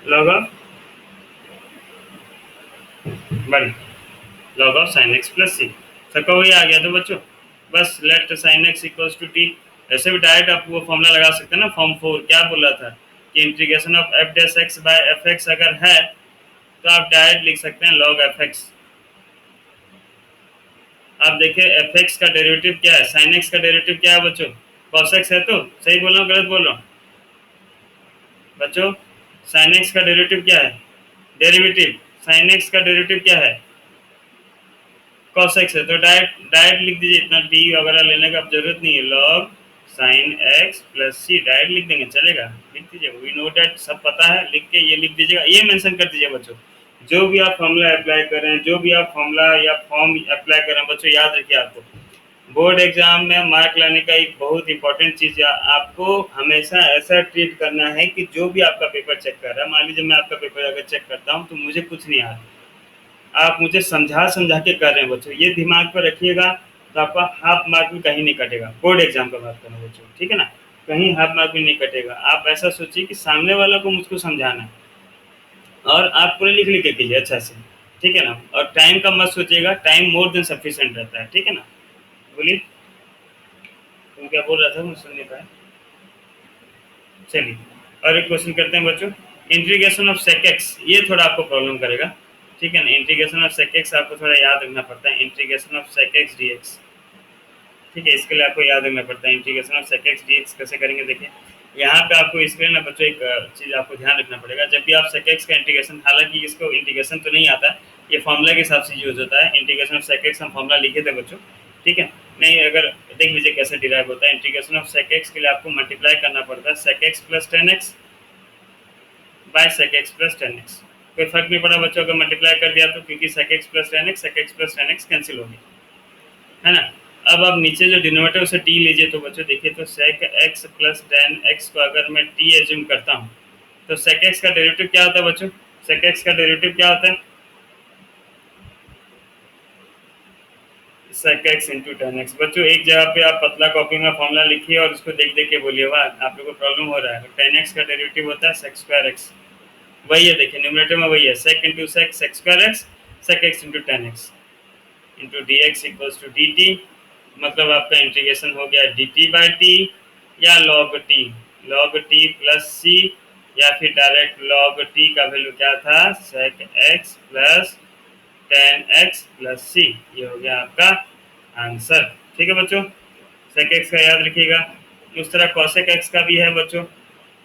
A: लॉग ऑफ बड़ी log of sine x plus C, सबका वही आ गया तो बच्चों बस let sine x equals to T. ऐसे भी डायरेक्ट आप वो फॉर्मूला लगा सकते हैं ना, फॉर्म 4 क्या बोला था कि integration of f dash x by f x अगर है तो आप डायरेक्ट लिख सकते हैं लॉग एफ एक्स। आप देखिए एफ एक्स का डेरिवेटिव क्या है, साइन एक्स का डेरिवेटिव क्या है बच्चों, कॉस एक्स है। तो सही बोल रहा हूँ गलत बोल रहा हूँ बच्चों? साइन एक्स का डेरिवेटिव क्या है, डेरिवेटिव साइन एक्स का डेरिवेटिव क्या है, cos x है। तो डायरेक्ट डायरेक्ट लिख दीजिए, इतना टी वगैरह लेने का अब जरूरत नहीं है, log sin x प्लस सी डायरेक्ट लिख देंगे, चलेगा। लिख दीजिए, वी नो दैट, सब पता है, लिख के ये लिख दीजिएगा, ये मेंशन कर दीजिए बच्चों। जो भी आप फॉर्मूला अप्लाई कर रहे हैं, जो भी आप फॉर्मूला या फॉर्म अप्लाई कर रहे हैं बच्चों, याद रखिए आपको बोर्ड एग्जाम में मार्क लाने का एक बहुत इंपॉर्टेंट चीज है, आपको हमेशा ऐसा ट्रीट करना है कि जो भी आपका पेपर चेक कर रहा है, मान लीजिए मैं आपका पेपर अगर चेक करता हूँ तो मुझे कुछ नहीं आ रहा, आप मुझे समझा समझा के कर रहे हैं बच्चों, ये दिमाग पर रखिएगा। तो आपका हाफ मार्क भी कहीं नहीं कटेगा, बोर्ड एग्जाम का बात करें बच्चों, ठीक है ना, कहीं हाफ मार्क भी नहीं कटेगा। आप ऐसा सोचिए कि सामने वाला को मुझको समझाना है और आप पूरे लिख लिख के कीजिए अच्छा से, ठीक है ना। और टाइम का मत सोचिएगा, टाइम मोर देन सफिशिएंट रहता है, ठीक है ना। बोलिए, तुम क्या बोल रहा था, मैं सुन नहीं पाया। चलिए और एक क्वेश्चन करते हैं बच्चों, इंटीग्रेशन ऑफ सेक एक्स, ये थोड़ा आपको प्रॉब्लम करेगा, ठीक है ना। इंटीग्रेशन ऑफ सेक एक्स आपको थोड़ा याद रखना पड़ता है, integration of sec x dx, ठीक है, इसके लिए आपको याद रखना पड़ता है integration of sec x dx कैसे करेंगे। देखिए यहाँ पे आपको इसके लिए ना बच्चों एक चीज़ आपको ध्यान रखना पड़ेगा, जब भी आप सेक एक्स का इंटीग्रेशन, हालांकि इसको इंटीग्रेशन तो नहीं आता, ये फॉर्मूला के हिसाब से यूज होता है, इंटीग्रेशन ऑफ सेक एक्स हम फॉर्मूला लिखे थे बच्चों, ठीक है। नहीं, अगर देख लीजिए कैसे डिराइव होता है, इंटीग्रेशन ऑफ सेक एक्स के लिए आपको मल्टीप्लाई करना पड़ता है sec x plus tan x by sec x plus tan x. कोई फर्क नहीं पड़ा बच्चों अगर मल्टीप्लाई कर दिया तो, क्योंकि sec x plus tan x sec x plus tan x cancel हो गया, है ना। अब आप नीचे जो डिनोमिनेटर उसे टी लीजिए, तो बच्चों देखिए तो sec x plus tan x को अगर मैं टी एज्यूम करता हूँ तो सेक एक्स का डेरिवेटिव क्या होता है बच्चों, सेक एक्स का डेरिवेटिव क्या होता है, sec x into tan x. बच्चों एक जगह पे आप पतला कॉपी में फॉर्मूला लिखिए और उसको देख देख के बोलिए, वाह आप लोगों को प्रॉब्लम हो रहा है। टेन एक्स का डेरिवेटिव होता है सेक स्क्वायर एक्स, वही है, देखिए न्यूमरेटर में वही है, sec into sec sec square x, sec x into tan x into D x equals to D T. मतलब आपका इंटीग्रेशन हो गया डी टी बाई टी या लॉग टी प्लस सी, या फिर डायरेक्ट लॉग टी का वैल्यू क्या था, sec x plus tan x plus सी, ये हो गया आपका आंसर, ठीक है बच्चों। सेक एक्स का याद रखिएगा, उस तरह कॉसेक एक्स का भी है बच्चों,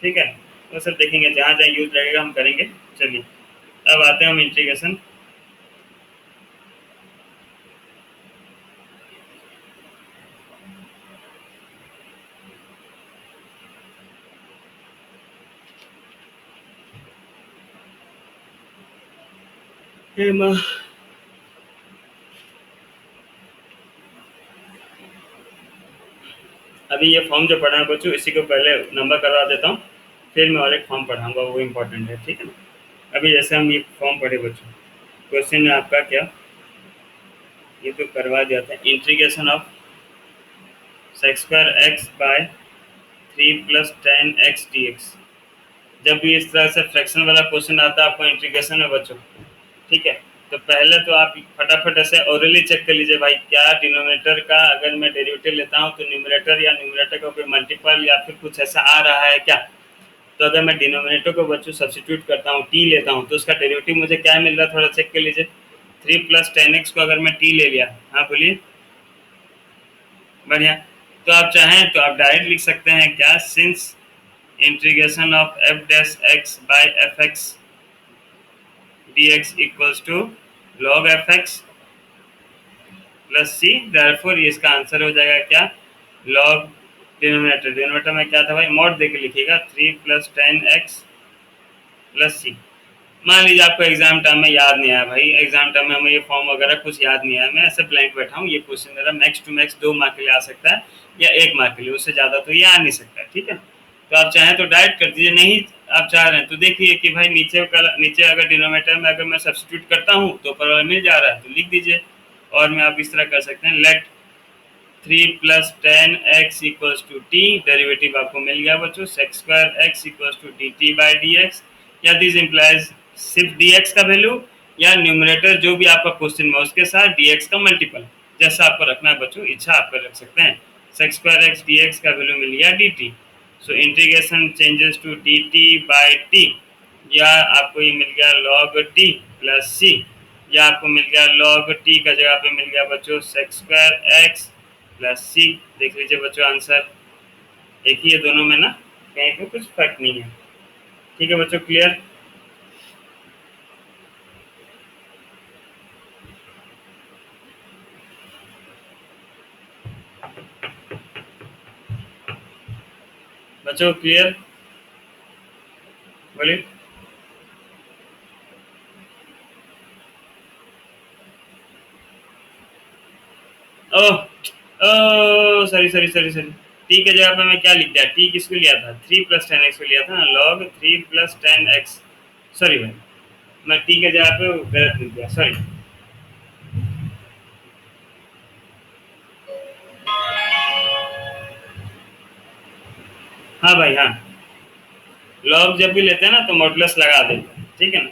A: ठीक है। वो सब देखेंगे जहाँ जहाँ यूज लगेगा हम करेंगे। चलिए अब आते हैं हम इंटीग्रेशन, अभी ये फॉर्म जो पढ़ा है बच्चों इसी को पहले नंबर करवा देता हूँ, फिर मैं और एक फॉर्म पढ़ाऊंगा, वो इम्पोर्टेंट है, ठीक है ना। अभी जैसे हम ये फॉर्म पढ़े बच्चों, क्वेश्चन है आपका क्या, ये तो करवा दिया था, integration of sec square x by three plus tan x d x. जब भी इस तरह से फ्रैक्शन वाला क्वेश्चन आता है आपको इंटीग्रेशन में बच्चों, ठीक है, तो पहले तो आप फटाफट ऐसे ओरली चेक कर लीजिए भाई, क्या डिनोमिनेटर का अगर मैं डेरिवेटिव लेता हूँ तो न्यूमरेटर या न्यूमरेटर का कोई मल्टीपल या फिर कुछ ऐसा आ रहा है क्या, तो अगर मैं डिनोमिनेटर को बच्चों सब्सिट्यूट करता हूँ, टी लेता हूँ, तो उसका डेरिवेटिव मुझे क्या मिल रहा है, थोड़ा चेक कर लीजिए। 3 प्लस 10x को अगर मैं टी ले लिया, हाँ बोलिए, बढ़िया। तो आप चाहें तो आप डायरेक्ट लिख सकते हैं क्या, since integration of f dash x by f x d x equals to log f x plus c, therefore ये इसका आंसर हो जाएगा क्या, लॉग डिनोमिनेटर में क्या था भाई, मॉड देके लिखिएगा, 3 प्लस 10x प्लस सी। मान लीजिए आपको एग्जाम टाइम में याद नहीं आया भाई, एग्जाम टाइम में हमें ये फॉर्म वगैरह कुछ याद नहीं आया, मैं ऐसे ब्लैंक बैठा हूँ, ये क्वेश्चन मेरा मैक्स टू मैक्स 2 मार्क के लिए आ सकता है या 1 मार्क के लिए, उससे ज़्यादा तो ये आ नहीं सकता है, ठीक है। तो आप चाहें तो डायरेक्ट कर दीजिए, नहीं आप चाह रहे हैं तो देखिए कि भाई नीचे अगर डिनोमिनेटर में अगर मैं सब्सिट्यूट करता हूँ तो ऊपर वाला मिल जा रहा है तो लिख दीजिए। और में आप इस तरह कर सकते हैं, let 3 plus 10x equals to t, derivative आपको मिल गया बच्चों, sec square x equals to D T by D x, या दिस इम्प्लाइज सिर्फ डी एक्स का वैल्यू या न्यूमरेटर जो भी आपका क्वेश्चन में उसके साथ डी एक्स का मल्टीपल, जैसा आपको रखना है बच्चों, इच्छा आप कर रख सकते हैं। Sec square x d x का वैल्यू मिल गया D t, so integration changes to D T by T, या आपको ये मिल गया लॉग टी प्लस सी, या आपको मिल गया लॉग टी का जगह पे मिल गया बच्चों सेक स्क्वायर एक्स प्लस सी। देख लीजिए बच्चों आंसर एक ही है दोनों में ना, कहीं पे कुछ फर्क नहीं है, ठीक है बच्चों, क्लियर। बच्चों क्लियर, बोलिए। Oh oh sorry sorry sorry sorry, T के जगह पे मैं क्या लिख दिया, टी किसको लिया था, 3 प्लस 10x को लिया था ना, लॉग 3 प्लस 10x, सॉरी भाई, मैं टी के जगह पे गलत लिख दिया, सॉरी। हाँ भाई हाँ, लॉग जब भी लेते हैं ना तो मॉडुलस लगा देते हैं, ठीक है ना,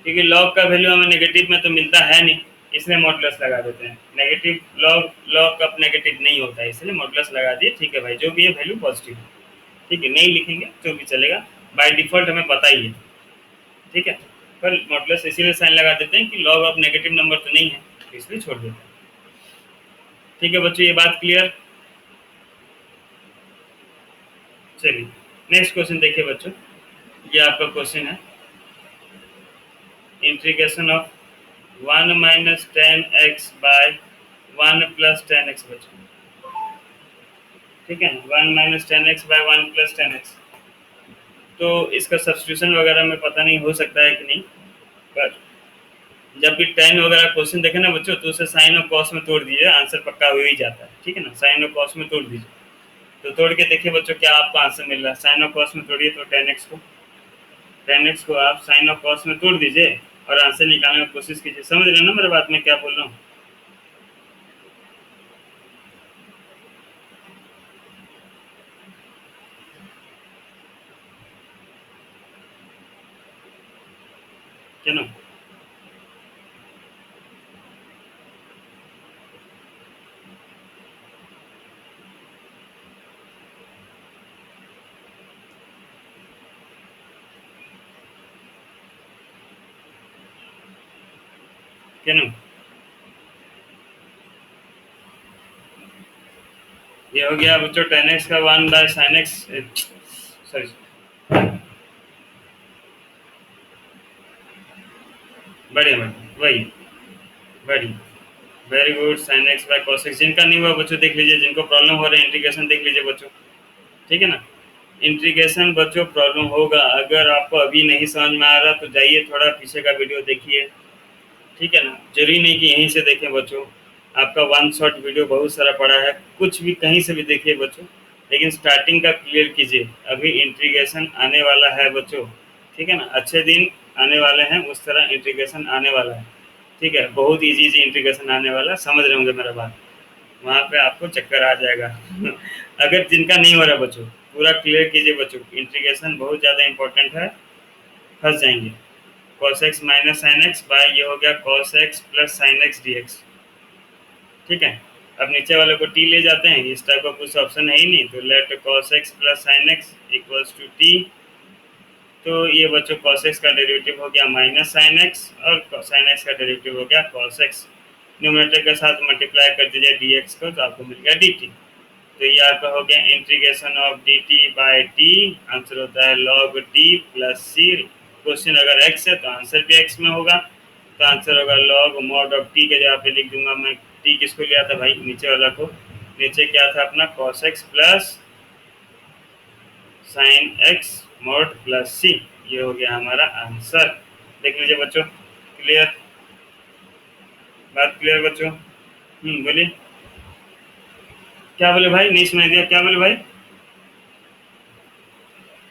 A: क्योंकि लॉग का वैल्यू हमें नेगेटिव में तो मिलता है नहीं, इसलिए मॉडुलस लगा देते हैं, नेगेटिव लॉग लॉग का नेगेटिव नहीं होता है, इसलिए मॉडुलस लगा दिए, ठीक है भाई, जो भी है वैल्यू पॉजिटिव है, ठीक है, नहीं लिखेंगे तो भी चलेगा, बाय डिफॉल्ट हमें पता ही है, ठीक है, पर मॉडुलस इसीलिए साइन लगा देते हैं कि लॉग ऑफ नेगेटिव नंबर तो नहीं है, तो इसलिए छोड़ देते हैं, ठीक है बच्चों, ये बात क्लियर। चलिए नेक्स्ट क्वेश्चन देखिए बच्चों, ये आपका क्वेश्चन है, integration of 1 minus 10x by 1 plus 10x बच्चों, ठीक है, 1 minus 10x by 1 plus 10x, तो इसका सब्स्टिट्यूशन वगैरह में पता नहीं हो सकता है कि नहीं, पर जब भी टेन वगैरह क्वेश्चन देखे ना बच्चों तो उसे साइन और कॉस में तोड़ दीजिए, आंसर पक्का हो ही जाता है, ठीक है ना, साइन और कॉस में तोड़ दीजिए, तो तोड़ के देखिए बच्चों क्या आपको आंसर मिल रहा है, साइन और कॉस में तोड़िए तो 10x को आप साइन और कॉस में तोड़ दीजिए और आंसर निकालने की कोशिश कीजिए, समझ रहे हैं ना मेरे बात में क्या बोल रहा हूँ। क्या ना, क्या ना, ये हो गया बच्चों 10x का 1 बाय साइन एक्स, सॉरी बढ़िया बढ़िया वही बढ़िया, very good, sign x by cos x, जिनका नहीं हुआ बच्चों देख लीजिए, जिनको प्रॉब्लम हो रहा है इंटीग्रेशन देख लीजिए बच्चों, ठीक है ना, इंटीग्रेशन बच्चों प्रॉब्लम होगा, अगर आपको अभी नहीं समझ में आ रहा तो जाइए थोड़ा पीछे का वीडियो देखिए, ठीक है ना, जरूरी नहीं कि यहीं से देखें बच्चों, आपका वन शॉट वीडियो बहुत सारा पड़ा है, कुछ भी कहीं से भी देखिए बच्चों, लेकिन स्टार्टिंग का क्लियर कीजिए, अभी इंटीग्रेशन आने वाला है बच्चों, ठीक है ना, अच्छे दिन आने वाले हैं, उस तरह इंटीग्रेशन आने वाला है, ठीक है, बहुत ईजी ईजी इंटीग्रेशन आने वाला है, समझ रहे होंगे मेरा बात, वहाँ पे आपको चक्कर आ जाएगा अगर जिनका नहीं हो रहा बच्चों, पूरा क्लियर कीजिए बच्चों, इंटीग्रेशन बहुत ज़्यादा इंपॉर्टेंट है, फंस जाएंगे, cos x minus sine x by ये हो गया cos x plus sine x d x, ठीक है, अब नीचे वाले को t ले जाते हैं, इस टाइप का कुछ ऑप्शन है ही नहीं, तो let cos x plus sine x equals to t, तो ये बच्चों cos x का डेरिवेटिव हो गया माइनस साइन एक्स और साइन एक्स का डेरिवेटिव हो गया cos x। न्यूमरेटर के साथ मल्टीप्लाई कर दीजिए dx को तो आपको मिल गया dt। तो ये आपका हो गया integration of dt by t, answer होता है log t plus c। Question अगर x है तो आंसर भी x में होगा, तो आंसर होगा log मॉड ऑफ t के जगह पे लिख दूंगा मैं। t किसको लिया था भाई, नीचे वाला को। नीचे क्या था अपना cos x plus sine x mod plus सी। ये हो गया हमारा आंसर। देख लीजिए बच्चों, क्लियर, बात क्लियर बच्चों? बोलिए, क्या बोले भाई, नहीं सुनाई दिया, क्या बोले भाई?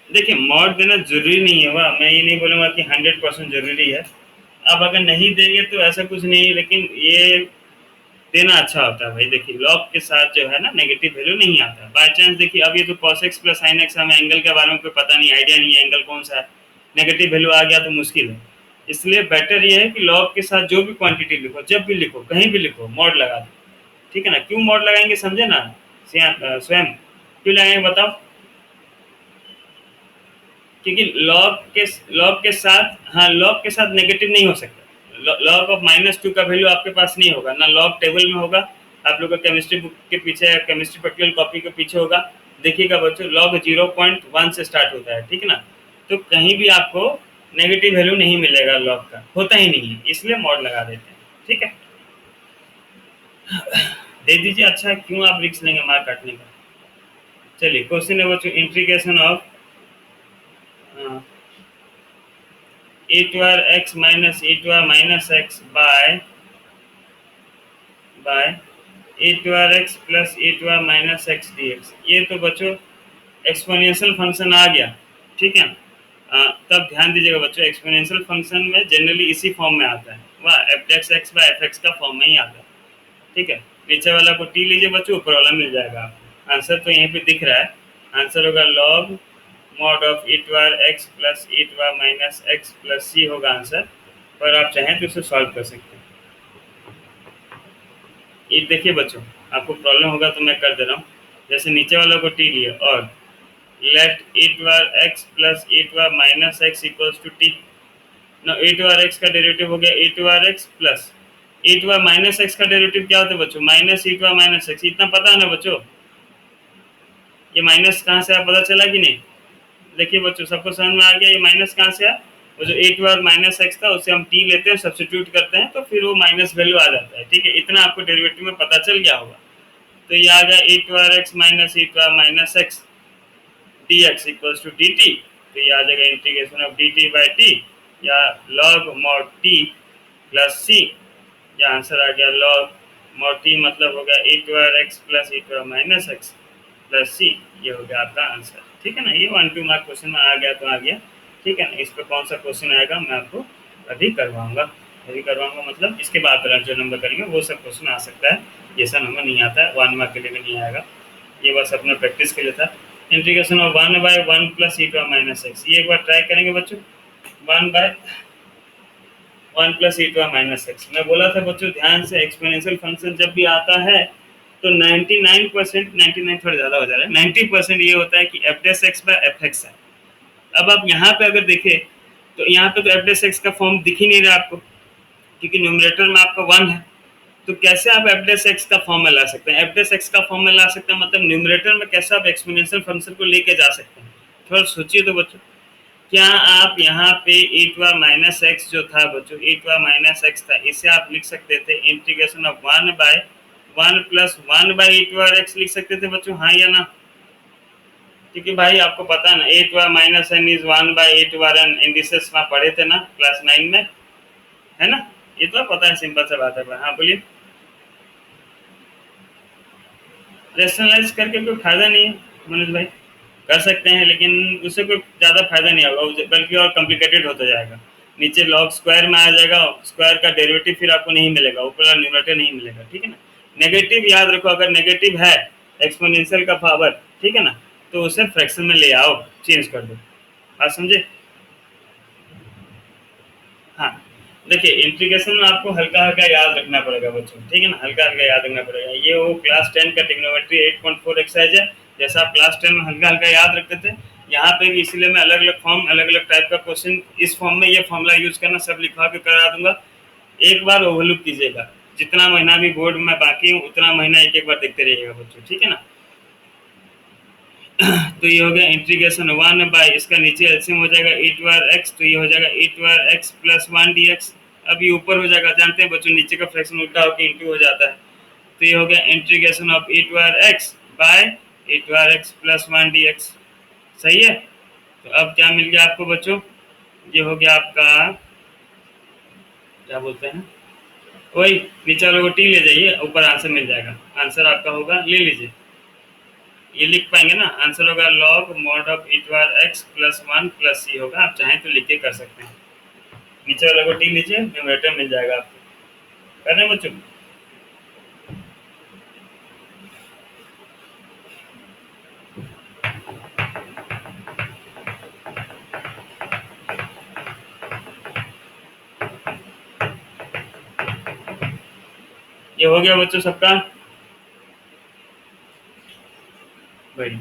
A: देखिए मॉड देना जरूरी नहीं होगा, मैं ये नहीं बोलूँगा कि 100% जरूरी है। आप अगर नहीं देंगे तो ऐसा कुछ नहीं है, लेकिन ये देना अच्छा होता है भाई। देखिए लॉग के साथ जो है ना नेगेटिव वैल्यू नहीं आता। बाय चांस देखिए अब ये तो cos x plus sin x, हमें एंगल के बारे में कोई पता नहीं, आइडिया नहीं है एंगल कौन सा है, नेगेटिव वैल्यू आ गया तो मुश्किल है। इसलिए बेटर ये है कि लॉग के साथ जो भी क्वांटिटी लिखो, जब भी लिखो, कहीं भी लिखो, मॉड लगा दो, ठीक है ना। क्यों मॉड लगाएंगे समझे ना स्वयं, क्यों लगाएंगे बताओ? क्योंकि लॉग के साथ, हाँ लॉग के साथ नेगेटिव नहीं हो सकता। लॉग ऑफ -2 का वैल्यू आपके पास नहीं होगा, ना लॉग टेबल में होगा। आप लोग का केमिस्ट्री बुक के पीछे या केमिस्ट्री प्रैक्टिकल कॉपी के पीछे होगा, देखिएगा बच्चों लॉग 0.1 से स्टार्ट होता है, ठीक है ना। तो कहीं भी आपको नेगेटिव वैल्यू नहीं मिलेगा, लॉग का होता ही नहीं है, इसलिए मॉड लगा देते हैं, ठीक है। दे दीजिए, अच्छा क्यों आप रिस्क लेंगे मार्क काटने का। चलिए क्वेश्चन है बच्चों, integration of e to r x minus e to r minus x by e to r x plus e to r minus x dx। ये तो बच्चों एक्सपोनेंशियल फंक्शन आ गया, ठीक है। तब ध्यान दीजिएगा बच्चों, एक्सपोनेंशियल फंक्शन में जनरली इसी फॉर्म में आता है, वह f(x) by f(x) का फॉर्म में ही आता है, ठीक है। नीचे वाला को t लीजिए बच्चों, ऊपर वाला मिल जाएगा आपको। आंसर तो यहीं पे दिख रहा है, आंसर होगा log mod of e to r x plus e to r minus x plus c होगा आंसर। पर आप चाहें तो इसे सॉल्व कर सकते हैं। ये देखिए बच्चों, आपको प्रॉब्लम होगा तो मैं कर दे रहा हूँ। जैसे नीचे वाला को t लिए और let e to r x plus e to r minus x equals to t। ना e to r x का डेरिवेटिव हो गया e to r x plus e to r minus x का डेरिवेटिव क्या होता है बच्चों, minus e to r minus x। इतना पता है ना बच्चों, ये माइनस कहाँ से आया पता चला कि नहीं? देखिए बच्चों सबको समझ में आ गया ये माइनस कहाँ से आया? वो जो e to r minus x था उसे हम t लेते हैं, सब्स्टिट्यूट करते हैं, तो फिर वो माइनस वैल्यू आ जाता है, ठीक है। इतना आपको डेरिवेटिव में पता चल गया होगा। तो ये आ गया e to r x minus e to r minus x dx equals to dt। तो ये आ जाएगा integration of dt by t या log mod t plus c। ये आंसर आ गया log mod t मतलब हो गया e to r x plus e to r minus x plus c। ये हो गया आपका आंसर, ठीक है ना। ये 1-2 मार्क क्वेश्चन में आ गया तो आ गया, ठीक है ना। इस पर कौन सा क्वेश्चन आएगा मैं आपको अभी करवाऊंगा, मतलब इसके बाद जो नंबर करेंगे वो सब क्वेश्चन आ सकता है। ये सब नंबर नहीं आता है, 1 मार्क के लिए भी नहीं आएगा। ये बस अपने प्रैक्टिस के लिए था। Integration of 1/1 plus e to r minus x, ये एक बार ट्राई करेंगे बच्चों। 1/1 plus e to r minus x, मैं बोला था बच्चों ध्यान से, एक्सपोनेंशियल फंक्शन जब भी आता है तो 99%, 99 थोड़ा ज़्यादा हो जा रहा है, 90% ये होता है कि f(x) by f(x) है। अब आप यहाँ पे अगर देखें तो यहाँ पे तो f(x) का फॉर्म दिख ही नहीं रहा आपको, क्योंकि न्यूमरेटर में आपका 1 है। तो कैसे आप f(x) का फॉर्म में ला सकते हैं? f(x) का फॉर्म में ला सकते हैं मतलब न्यूमरेटर में कैसे आप एक्सपोनेंशियल फंक्शन को लेके जा सकते हैं? थोड़ा सोचिए तो बच्चों। क्या आप यहाँ पे e to r minus x जो था बच्चों, e to r minus x था, इसे आप लिख सकते थे integration of 1/1 plus 1/e to r x लिख सकते थे बच्चों, हाँ या ना? क्योंकि भाई आपको पता है ना e to r minus n is 1/e to r n, indices में पढ़े थे ना क्लास 9 में, है ना। ये तो पता है, सिंपल सा बात है। हाँ बोलिए। रेशनलाइज करके कोई फायदा नहीं है मनोज भाई, कर सकते हैं लेकिन उससे कोई ज़्यादा फायदा नहीं होगा, बल्कि और कॉम्प्लिकेटेड होता जाएगा। नीचे लॉग स्क्वायर में आ जाएगा, स्क्वायर का डेरिवेटिव फिर आपको नहीं मिलेगा, ऊपर न्यूमरेटर नहीं मिलेगा, ठीक है ना। नेगेटिव याद रखो, अगर नेगेटिव है एक्सपोनेंशियल का पावर, ठीक है ना, तो उसे फ्रैक्शन में ले आओ, चेंज कर दो। बात समझे? हाँ देखिए इंटीग्रेशन में आपको हल्का हल्का याद रखना पड़ेगा बच्चों, ठीक है ना, हल्का हल्का याद रखना पड़ेगा। ये वो क्लास 10 का ट्रिग्नोमेट्री 8.4 एक्सरसाइज है, जैसा आप क्लास 10 में हल्का हल्का याद रखते थे यहाँ पे भी इसलिए मैं अलग अलग फॉर्म, अलग अलग टाइप का क्वेश्चन, इस फॉर्म में ये फॉर्मूला यूज करना, सब लिखवा के करा दूंगा। एक बार ओवरलुक कीजिएगा, जितना महीना भी बोर्ड में बाकी हूँ उतना महीना एक एक बार देखते रहिएगा बच्चों, ठीक है ना। तो ये हो गया इंटीग्रेशन 1 बाय, इसका नीचे एलसीएम हो जाएगा e टू आर एक्स, तो ये हो जाएगा e to are x plus 1 dx। अब ये ऊपर हो जाएगा, जानते हैं बच्चों नीचे का फ्रैक्शन उल्टा होकर इंटू हो जाता है। तो ये हो गया integration of e to are x by e to are x plus 1 dx। सही है। तो अब क्या मिल गया आपको बच्चों, ये हो गया आपका, क्या बोलते हैं, वही नीचे वाले को टी ले जाइए, ऊपर आंसर मिल जाएगा। आंसर आपका होगा, ले लीजिए, ये लिख पाएंगे ना, आंसर होगा log mod of e to are x plus 1 plus C होगा। आप चाहें तो लिख के कर सकते हैं, नीचे वाले को टी लीजिए, न्यूमरेटर मिल जाएगा आपको। करना बच्चों। ये हो गया बच्चों सबका, वही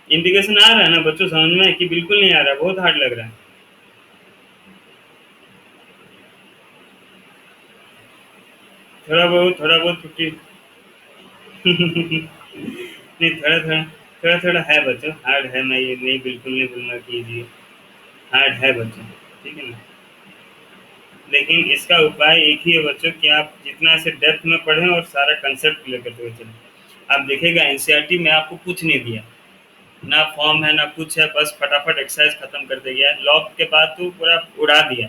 A: इंडिकेशन आ रहा है ना बच्चों समझ में, कि बिल्कुल नहीं आ रहा है, बहुत हार्ड लग रहा है। थोड़ा बहुत 50। नहीं, थोड़ा थोड़ा है बच्चों, हार्ड है, मैं ये नहीं, बिल्कुल नहीं बोलना कीजिए, हार्ड है बच्चों, ठीक है ना। लेकिन इसका उपाय एक ही है बच्चों, कि आप जितना इसे डेप्थ में पढ़ें और सारा कंसेप्ट क्लियर करते हुए चलें। आप देखिएगा एनसीईआरटी में आपको कुछ नहीं दिया, ना फॉर्म है ना कुछ है, बस फटाफट एक्सरसाइज खत्म कर दे गया है, लॉग के बाद तो पूरा उड़ा दिया,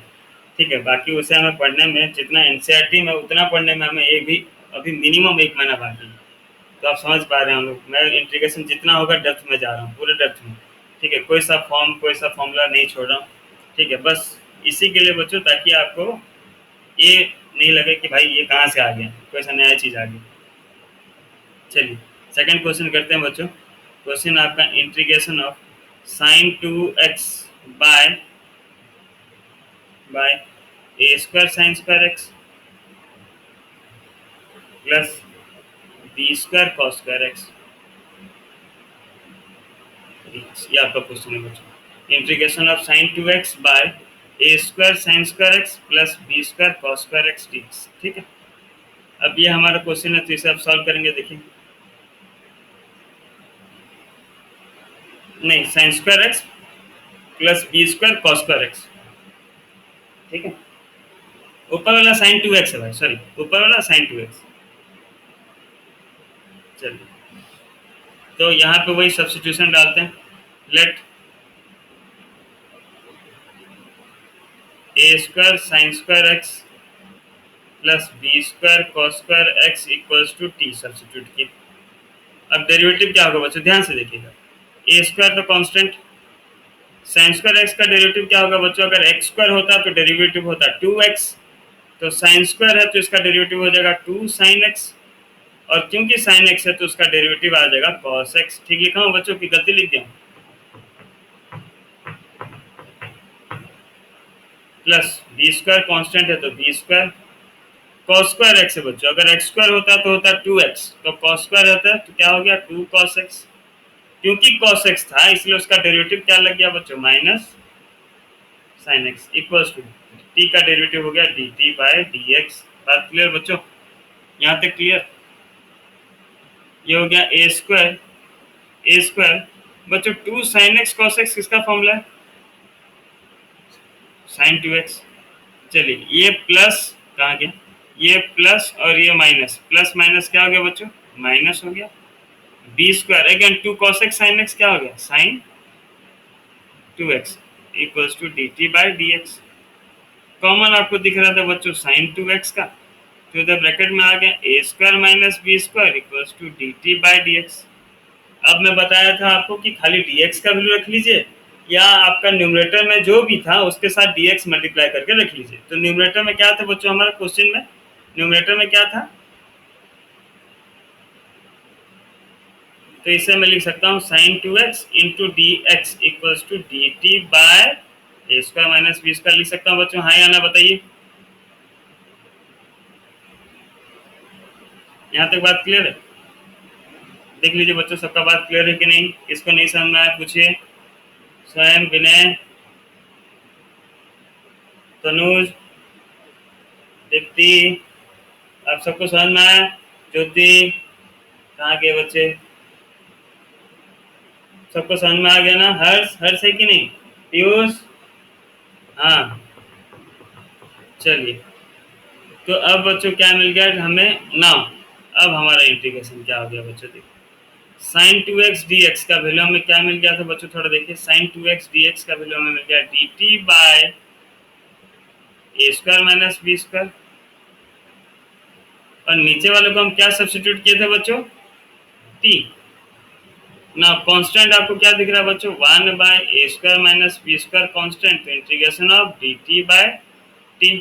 A: ठीक है। बाकी उसे हमें पढ़ने में, जितना एनसीईआरटी में उतना पढ़ने में हमें एक भी अभी मिनिमम एक महीना बाकी है। तो आप समझ पा रहे हैं हम लोग, मैं इंटीग्रेशन जितना होगा डेप्थ में जा रहा हूँ, पूरे डेप्थ में, ठीक है। कोई सा फॉर्म, कोई सा फॉर्मूला नहीं छोड़ रहा हूँ, ठीक है। बस इसी के लिए बच्चों, ताकि आपको ये नहीं लगे कि भाई ये कहाँ से आ गया, कोई सा नया चीज़ आ गया। चलिए सेकंड क्वेश्चन करते हैं बच्चों। क्वेश्चन आपका integration of sine two x by by A square sine square x plus B square cos square x, ये आपका क्वेश्चन है बच्चों। Integration of sine two x by A square sine square x plus B square cos square x d, ठीक है। अब ये हमारा question है, तो इसे आप सॉल्व करेंगे, देखिए। नहीं, sine square x plus B square cos square x, ठीक है। ऊपर वाला साइन टू एक्स है भाई, सॉरी, ऊपर वाला साइन टू एक्स। चलिए, तो यहाँ पे वही सब्स्टिट्यूशन डालते हैं। Let a square sine square x plus B square cos square x equals to t, substitute किए। अब डेरिवेटिव क्या होगा बच्चों, ध्यान से देखिएगा। ए स्क्वायर तो कांस्टेंट, साइन स्क्वायर एक्स का डेरिवेटिव क्या होगा बच्चों, अगर एक्स स्क्वायर होता तो डेरिवेटिव होता 2x, तो साइन स्क्वायर है तो इसका डेरिवेटिव हो जाएगा 2 साइन एक्स, और क्योंकि साइन एक्स है तो उसका डेरिवेटिव आ जाएगा कॉस एक्स। ठीक लिखा हूँ बच्चों की गलती लिख दिया, प्लस बी स्क्वायर कॉन्स्टेंट है तो b square, cos square x है बच्चों, अगर एक्स स्क्वायर होता तो होता 2x, तो कॉस स्क्वायर होता है तो क्या हो गया 2 कॉस एक्स, क्योंकि कॉस एक्स था इसलिए उसका डेरिवेटिव क्या लग गया बच्चों, minus sine x equals to t का डेरिवेटिव हो गया D T by D x. बात क्लियर बच्चों, यहाँ तक क्लियर। ये हो गया ए स्क्वायर बच्चों 2 साइन एक्स कॉस एक्स किसका फॉर्मूला है, साइन 2x। चलिए ये प्लस कहाँ गया, ये प्लस और ये माइनस, प्लस माइनस क्या हो गया बच्चों, माइनस हो गया। B square again 2 cos x sin x क्या हो गया, sine 2x equals to D T by D x. Common आपको दिख रहा था बच्चों साइन 2x का, तो इधर ब्रैकेट में आ गया A square minus B square equals to D T by D x. अब मैं बताया था आपको कि खाली dx का वैल्यू रख लीजिए, या आपका न्यूमरेटर में जो भी था उसके साथ dx मल्टीप्लाई करके रख लीजिए। तो न्यूमरेटर में क्या था बच्चों, हमारा क्वेश्चन में न्यूमरेटर में क्या था, तो इसे मैं लिख सकता हूँ sine 2x into D x equals to D t by A square minus B square लिख सकता हूँ बच्चों, हाँ या ना बताइए। यहाँ तक बात क्लियर है। देख लीजिए बच्चों, सबका बात क्लियर है कि नहीं? किसको नहीं समझ में आया पूछिए। स्वयं, विनय, तनुज, दीप्ति, आप सबको समझ में आया? ज्योति, कहाँ गए बच्चे? सबको समझ में आ गया ना? हर्ष, हर्ष है कि नहीं? पीयूष, हाँ, चलिए। तो अब बच्चों क्या मिल गया हमें नाउ? अब हमारा इंटीग्रेशन क्या हो गया बच्चों? देखिए, साइन 2x dx का वैल्यू हमें क्या मिल गया था बच्चों? थोड़ा देखिए, साइन 2x dx का वैल्यू हमें मिल गया dt बाय ए स्क्वायर माइनस बी स्क्वायर। और नीचे वाले को हम क्या सब्स्टिट्यूट किए थे बच्चों? t। ना कांस्टेंट आपको क्या दिख रहा है बच्चों? 1 by A square minus B square constant, तो integration of dt by t,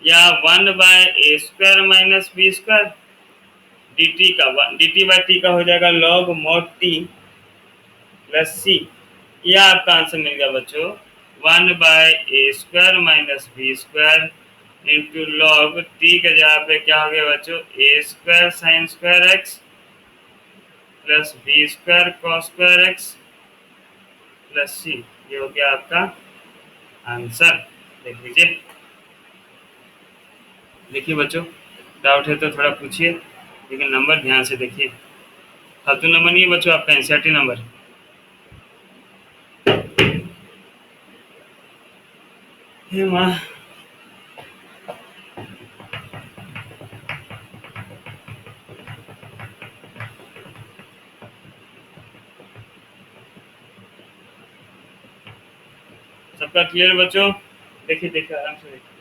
A: या 1 by A square minus B square dt by t का हो जाएगा log mod t plus C. यह आपका आंसर मिल गया बच्चों, 1 by A square minus B square into log T के जगह पे क्या हो गया बच्चों? A square sine square x plus B square cos square x plus सी। ये हो गया आपका आंसर। देख लीजिए। देखिए बच्चों, डाउट है तो थोड़ा पूछिए, लेकिन नंबर ध्यान से देखिए। फालतू नंबर नहीं है बच्चों, आपका एनसीईआरटी नंबर। हे माँ, सबका क्लियर बच्चों? देखिए देखिए, आराम से देखिए।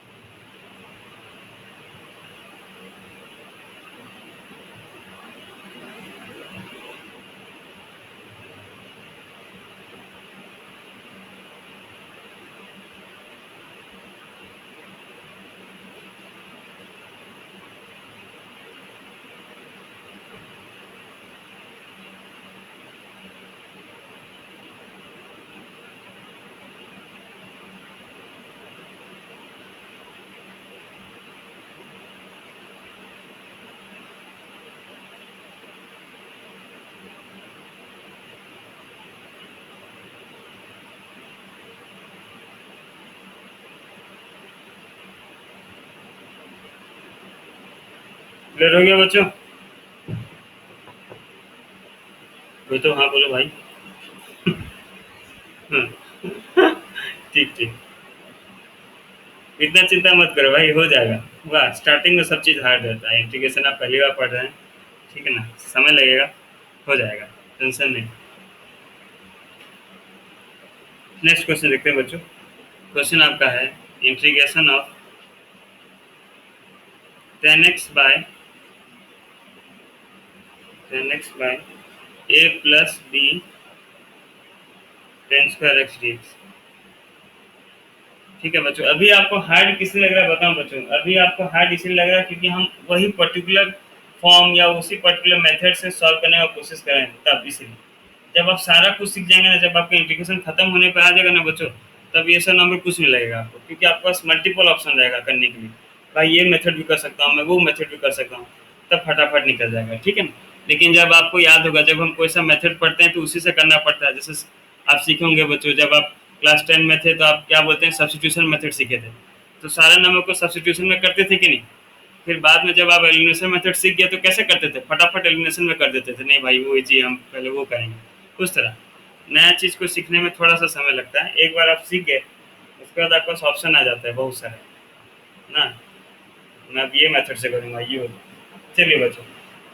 A: क्लियर हो गया बच्चों? कोई तो हाँ बोलो भाई। ठीक ठीक, इतना चिंता मत करो भाई, हो जाएगा। वाह, स्टार्टिंग में सब चीज़ हार्ड रहता है, इंटीग्रेशन आप पहली बार पढ़ रहे हैं, ठीक है ना, समय लगेगा, हो जाएगा, टेंशन नहीं। नेक्स्ट क्वेश्चन देखते हैं बच्चों। क्वेश्चन आपका है integration of 10x by 10x by a plus B ten square x d x. ठीक है बच्चों, अभी आपको हार्ड किसलिए लग रहा है बताऊं बच्चों? अभी आपको हार्ड इसलिए लग रहा है क्योंकि हम वही पर्टिकुलर फॉर्म या उसी पर्टिकुलर मेथड से सॉल्व करने की कोशिश करें, तब इसलिए। जब आप सारा कुछ सीख जाएंगे ना, जब आपका इंटीग्रेशन खत्म होने पर आ जाएगा ना बच्चों, तब ये सब नंबर कुछ नहीं लगेगा आपको, क्योंकि आपके पास मल्टीपल ऑप्शन रहेगा करने के लिए। भाई ये मेथड भी कर सकता हूँ मैं, वो मेथड भी कर सकता हूँ, तब फटाफट निकल जाएगा, ठीक है ना। लेकिन जब आपको याद होगा, जब हम कोई सा मेथड पढ़ते हैं तो उसी से करना पड़ता है। जैसे आप सीखे होंगे बच्चों, जब आप क्लास 10 में थे तो आप क्या बोलते हैं, सब्स्टिट्यूशन मेथड सीखे थे, तो सारे नंबर को सब्स्टिट्यूशन में करते थे कि नहीं? फिर बाद में जब आप एलिमिनेशन मेथड सीख गए तो कैसे करते थे? फटाफट एलिमिनेशन में कर देते थे, नहीं भाई वो जी हम पहले वो करेंगे। उस तरह नया चीज़ को सीखने में थोड़ा सा समय लगता है, एक बार आप सीख गए उसके बाद आपके पास ऑप्शन आ जाता है बहुत सारे ना। मैं अब ये मेथड से करूँगा, ये होगा। चलिए बच्चों,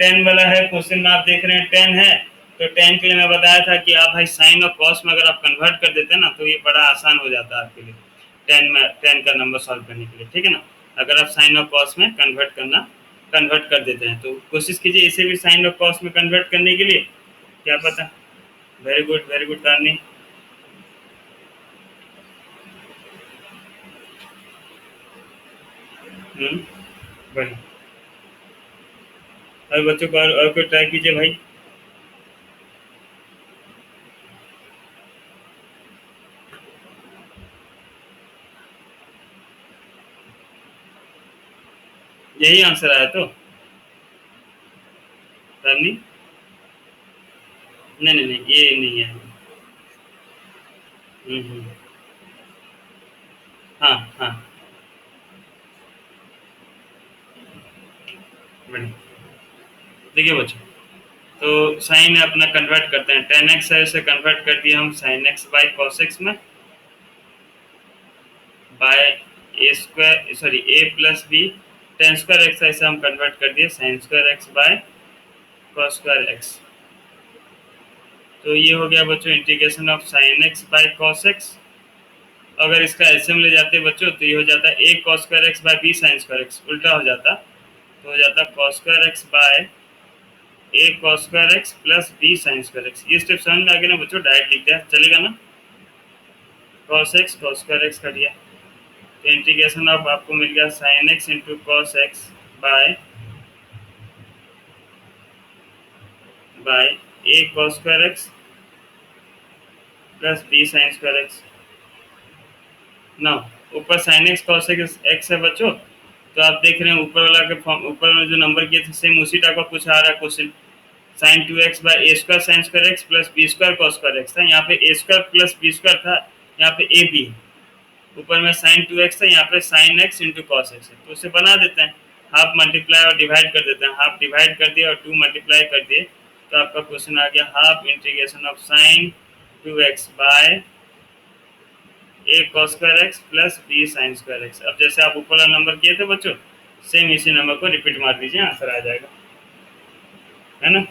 A: 10 वाला है क्वेश्चन में, आप देख रहे हैं 10 है, तो 10 के लिए मैं बताया था कि आप भाई साइन और कॉस में अगर आप कन्वर्ट कर देते हैं ना, तो ये बड़ा आसान हो जाता है आपके लिए 10 का नंबर सॉल्व करने के लिए, ठीक है ना। अगर आप साइन और कॉस में कन्वर्ट कर देते हैं, तो कोशिश कीजिए इसे भी साइन और कॉस में कन्वर्ट करने के लिए। क्या पता। Very good Tarini. बढ़िया। और बच्चों को और कोई ट्राई कीजिए भाई। यही आंसर आया तो तारनी। नहीं नहीं नहीं, ये नहीं है। हम्म। हाँ हाँ, बढ़िया। देखिए बच्चों, तो साइन अपना कन्वर्ट करते हैं, टेन एक्स है, इसे कन्वर्ट कर दिया हम sine x by cos x में, by A square, sorry A plus B ten square x, ऐसे हम कन्वर्ट कर दिए sine square x by cos square x. तो ये हो गया बच्चों integration of sine x by cos x. अगर इसका एलसीएम ले जाते हैं बच्चों तो ये हो जाता है A cos square x by B sine square x, उल्टा हो जाता, तो हो जाता cos square x by A cos square x plus B sine square x. ये स्टेप समझ में आ गया ना बच्चों, डायरेक्ट लिख दिया चलेगा ना, कॉस स्क्वायर एक्स कर दिया, तो इंटीग्रेशन ऑफ आपको मिल गया sine x into cos x by by A cos square x plus B sine square x. ना, ऊपर साइन एक्स कॉस एक्स है बच्चों, तो आप देख रहे हैं ऊपर वाला के फॉर्म, ऊपर में जो नंबर किए थे सेम उसी टाइप का कुछ आ रहा है question, sine two x by a square sine square x plus B square cos square x था, यहाँ पे a square plus B square था, यहाँ पे ए बी, ऊपर में साइन टू एक्स था, यहाँ पे sign x into cos x है, तो उसे बना देते हैं, हाफ मल्टीप्लाई और डिवाइड कर देते हैं, हाफ डिवाइड कर दिया और टू मल्टीप्लाई कर दिए, तो आपका क्वेश्चन आ गया half integration of sine two x by A cos square x plus B sine square x. अब जैसे आप ऊपर वाला नंबर किए थे बच्चों, सेम इसी नंबर को रिपीट मार दीजिए, आंसर आ जाएगा, है ना।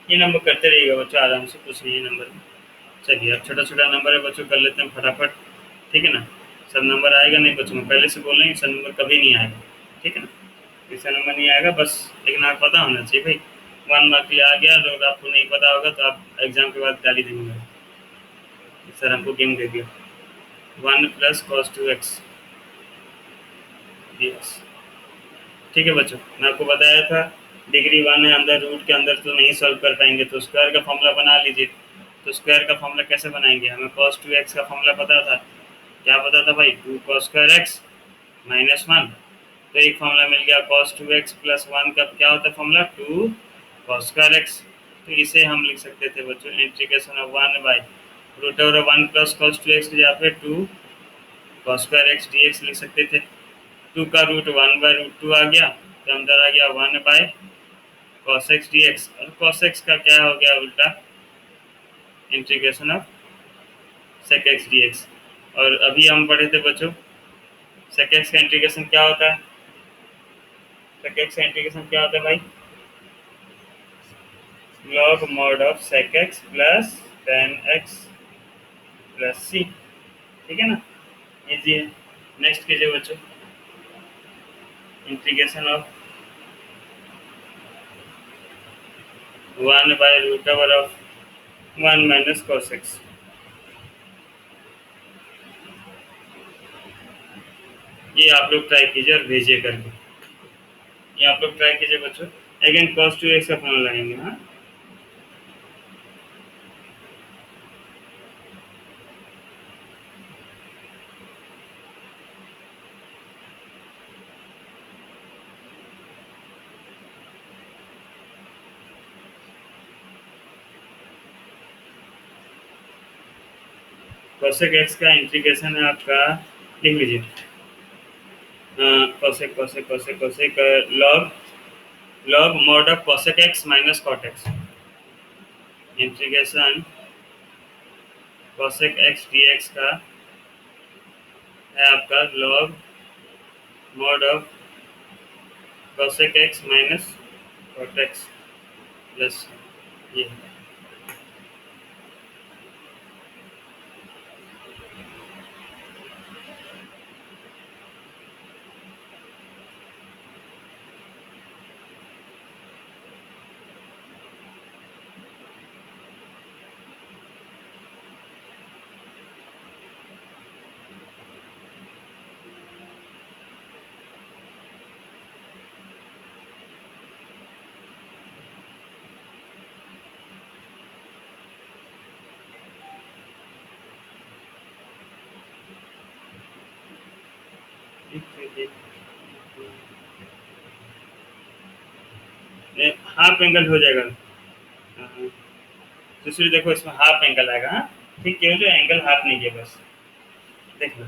A: ये नंबर करते रहिएगा बच्चों, आराम से कुछ नहीं है नंबर। चलिए अब छोटा छोटा नंबर है बच्चों, कर लेते हैं फटाफट, ठीक है ना। सब नंबर आएगा नहीं बच्चों, मैं पहले से बोल रहे हैं सब नंबर कभी नहीं आएगा, ठीक है ना, इसका नंबर नहीं आएगा बस, लेकिन आपको पता होना चाहिए भाई, 1 मार्क के लिए आ गया, अगर आपको नहीं पता होगा तो आप एग्जाम के बाद गाली देंगे, सर हमको गेम दे दिया, 1 + cos 2x dx। ठीक है बच्चों, मैं आपको बताया था डिग्री 1 है, अंदर रूट के अंदर तो नहीं सॉल्व कर पाएंगे, तो स्क्वायर का फॉर्मूला बना लीजिए। तो स्क्वायर का फॉर्मूला कैसे बनाएंगे, हमें cos 2x का फॉर्मूला पता था, क्या पता था भाई, 2 cos² x -1, तो एक फॉर्मूला मिल गया cos 2x + 1 का क्या होता है फॉर्मूला, 2 cos² x। तो इसे हम लिख सकते थे बच्चों इंटीग्रेशन ऑफ 1/√1 + cos 2x की जगह पे 2 cos² x dx लिख सकते थे। 2 का रूट 1/√2 आ गया, तो अंदर आ गया 1/cos x dx, और cos x का क्या हो गया उल्टा, integration of sec x dx। और अभी हम पढ़े थे बच्चों sec x का इंटीग्रेशन क्या होता है, sec x का इंटीग्रेशन क्या होता है भाई, log mod of sec x plus tan x plus c, ठीक है ना, इजी है। नेक्स्ट कीजिए बच्चों, इंटीग्रेशन ऑफ 1/√1 - cos x। ये आप लोग ट्राई कीजिए और भेजिए करके, ये आप लोग ट्राई कीजिए बच्चों, अगेन cos 2x का फॉर्मूला लगाएंगे, हाँ। cosec x का इंटीग्रेशन है आपका, लिख लीजिए, cosec cosec cosec cosec log mod of cosec x minus cot x, integration cosec x dx का है आपका log mod of cosec x minus cot x plus ये। हाफ एंगल हो जाएगा। हाँ, दूसरी देखो इसमें हाफ एंगल आएगा। हाँ ठीक, क्यों जो एंगल हाफ नहीं है बस देख लो।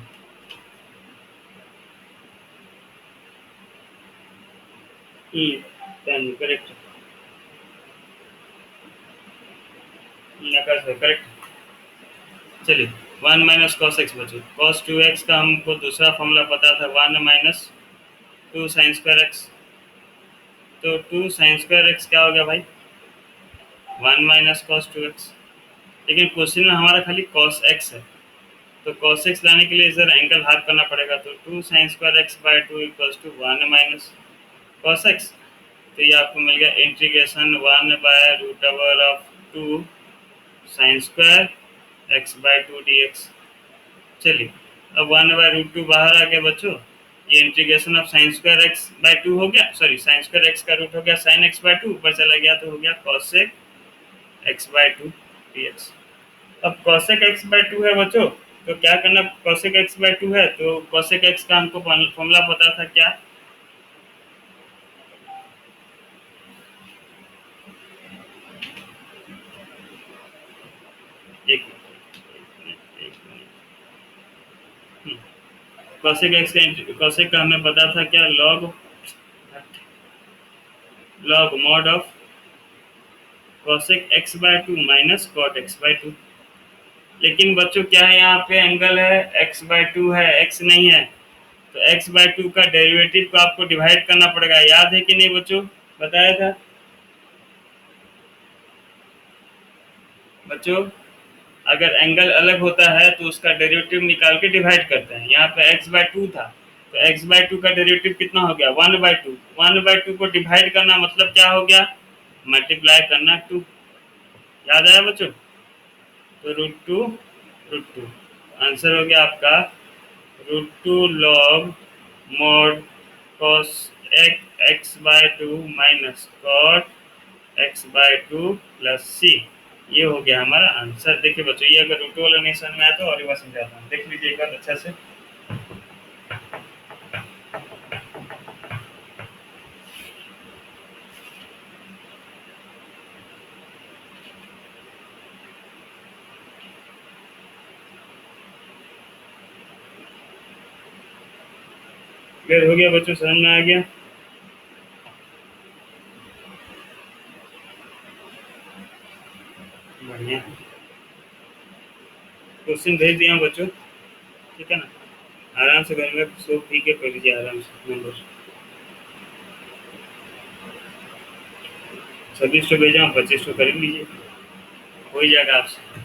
A: करेक्ट। नकाश है करेक्ट। चलिए 1 - cos x बचे। cos 2x का हमको दूसरा फॉर्मूला पता था, 1 - 2 sin² x। तो 2 sin² x क्या हो गया भाई? 1 - cos 2x। लेकिन क्वेश्चन में हमारा खाली cos x है, तो cos x लाने के लिए इधर एंगल हाफ करना पड़ेगा। तो 2 sin² x/2 = 1 - cos x। तो ये आपको मिल गया इंटीग्रेशन 1/√2 sin² x/2 dx। चलिए अब 1/√2 बाहर आ गया बच्चों। ये इंटीग्रेशन ऑफ sin² x/2 हो गया, सॉरी sin² x का रूट हो गया sin x/2, ऊपर चला गया तो हो गया cosec x/2 dx। अब cosec x/2 है बच्चों, तो क्या करना? cosec x/2 है तो cosec x का हमको फॉर्मूला पता था क्या? एक cosec x का cosec का हमें पता था क्या? log mod of cosec x/2 minus cot x/2। लेकिन बच्चों क्या है, यहाँ पे एंगल है x/2 है, x नहीं है। तो x/2 का डेरिवेटिव को आपको डिवाइड करना पड़ेगा, याद है कि नहीं बच्चों? बताया था बच्चों, अगर एंगल अलग होता है तो उसका डेरिवेटिव निकाल के डिवाइड करते हैं। यहाँ पे x/2 था, तो x/2 का डेरिवेटिव कितना हो गया? 1/2। 1/2 को डिवाइड करना मतलब क्या हो गया? मल्टीप्लाई करना 2। याद आया बच्चों? तो √2 आंसर हो गया आपका √2 log mod cos x/2 minus cot x/2 plus c। ये हो गया हमारा आंसर। देखिए बच्चों, ये अगर √2 वाला नहीं समझ में आया तो और एक बार समझाता हूँ, देख लीजिए एक बार अच्छा से। क्लियर हो गया बच्चों? समझ में आ गया? बढ़िया। क्वेश्चन भेज दिया हूँ बच्चों, ठीक है ना? आराम से घर में सो पी के कर लीजिए आराम से नंबर। 26 तो भेजा हूँ, 25 तो कर लीजिए, हो ही जाएगा आपसे।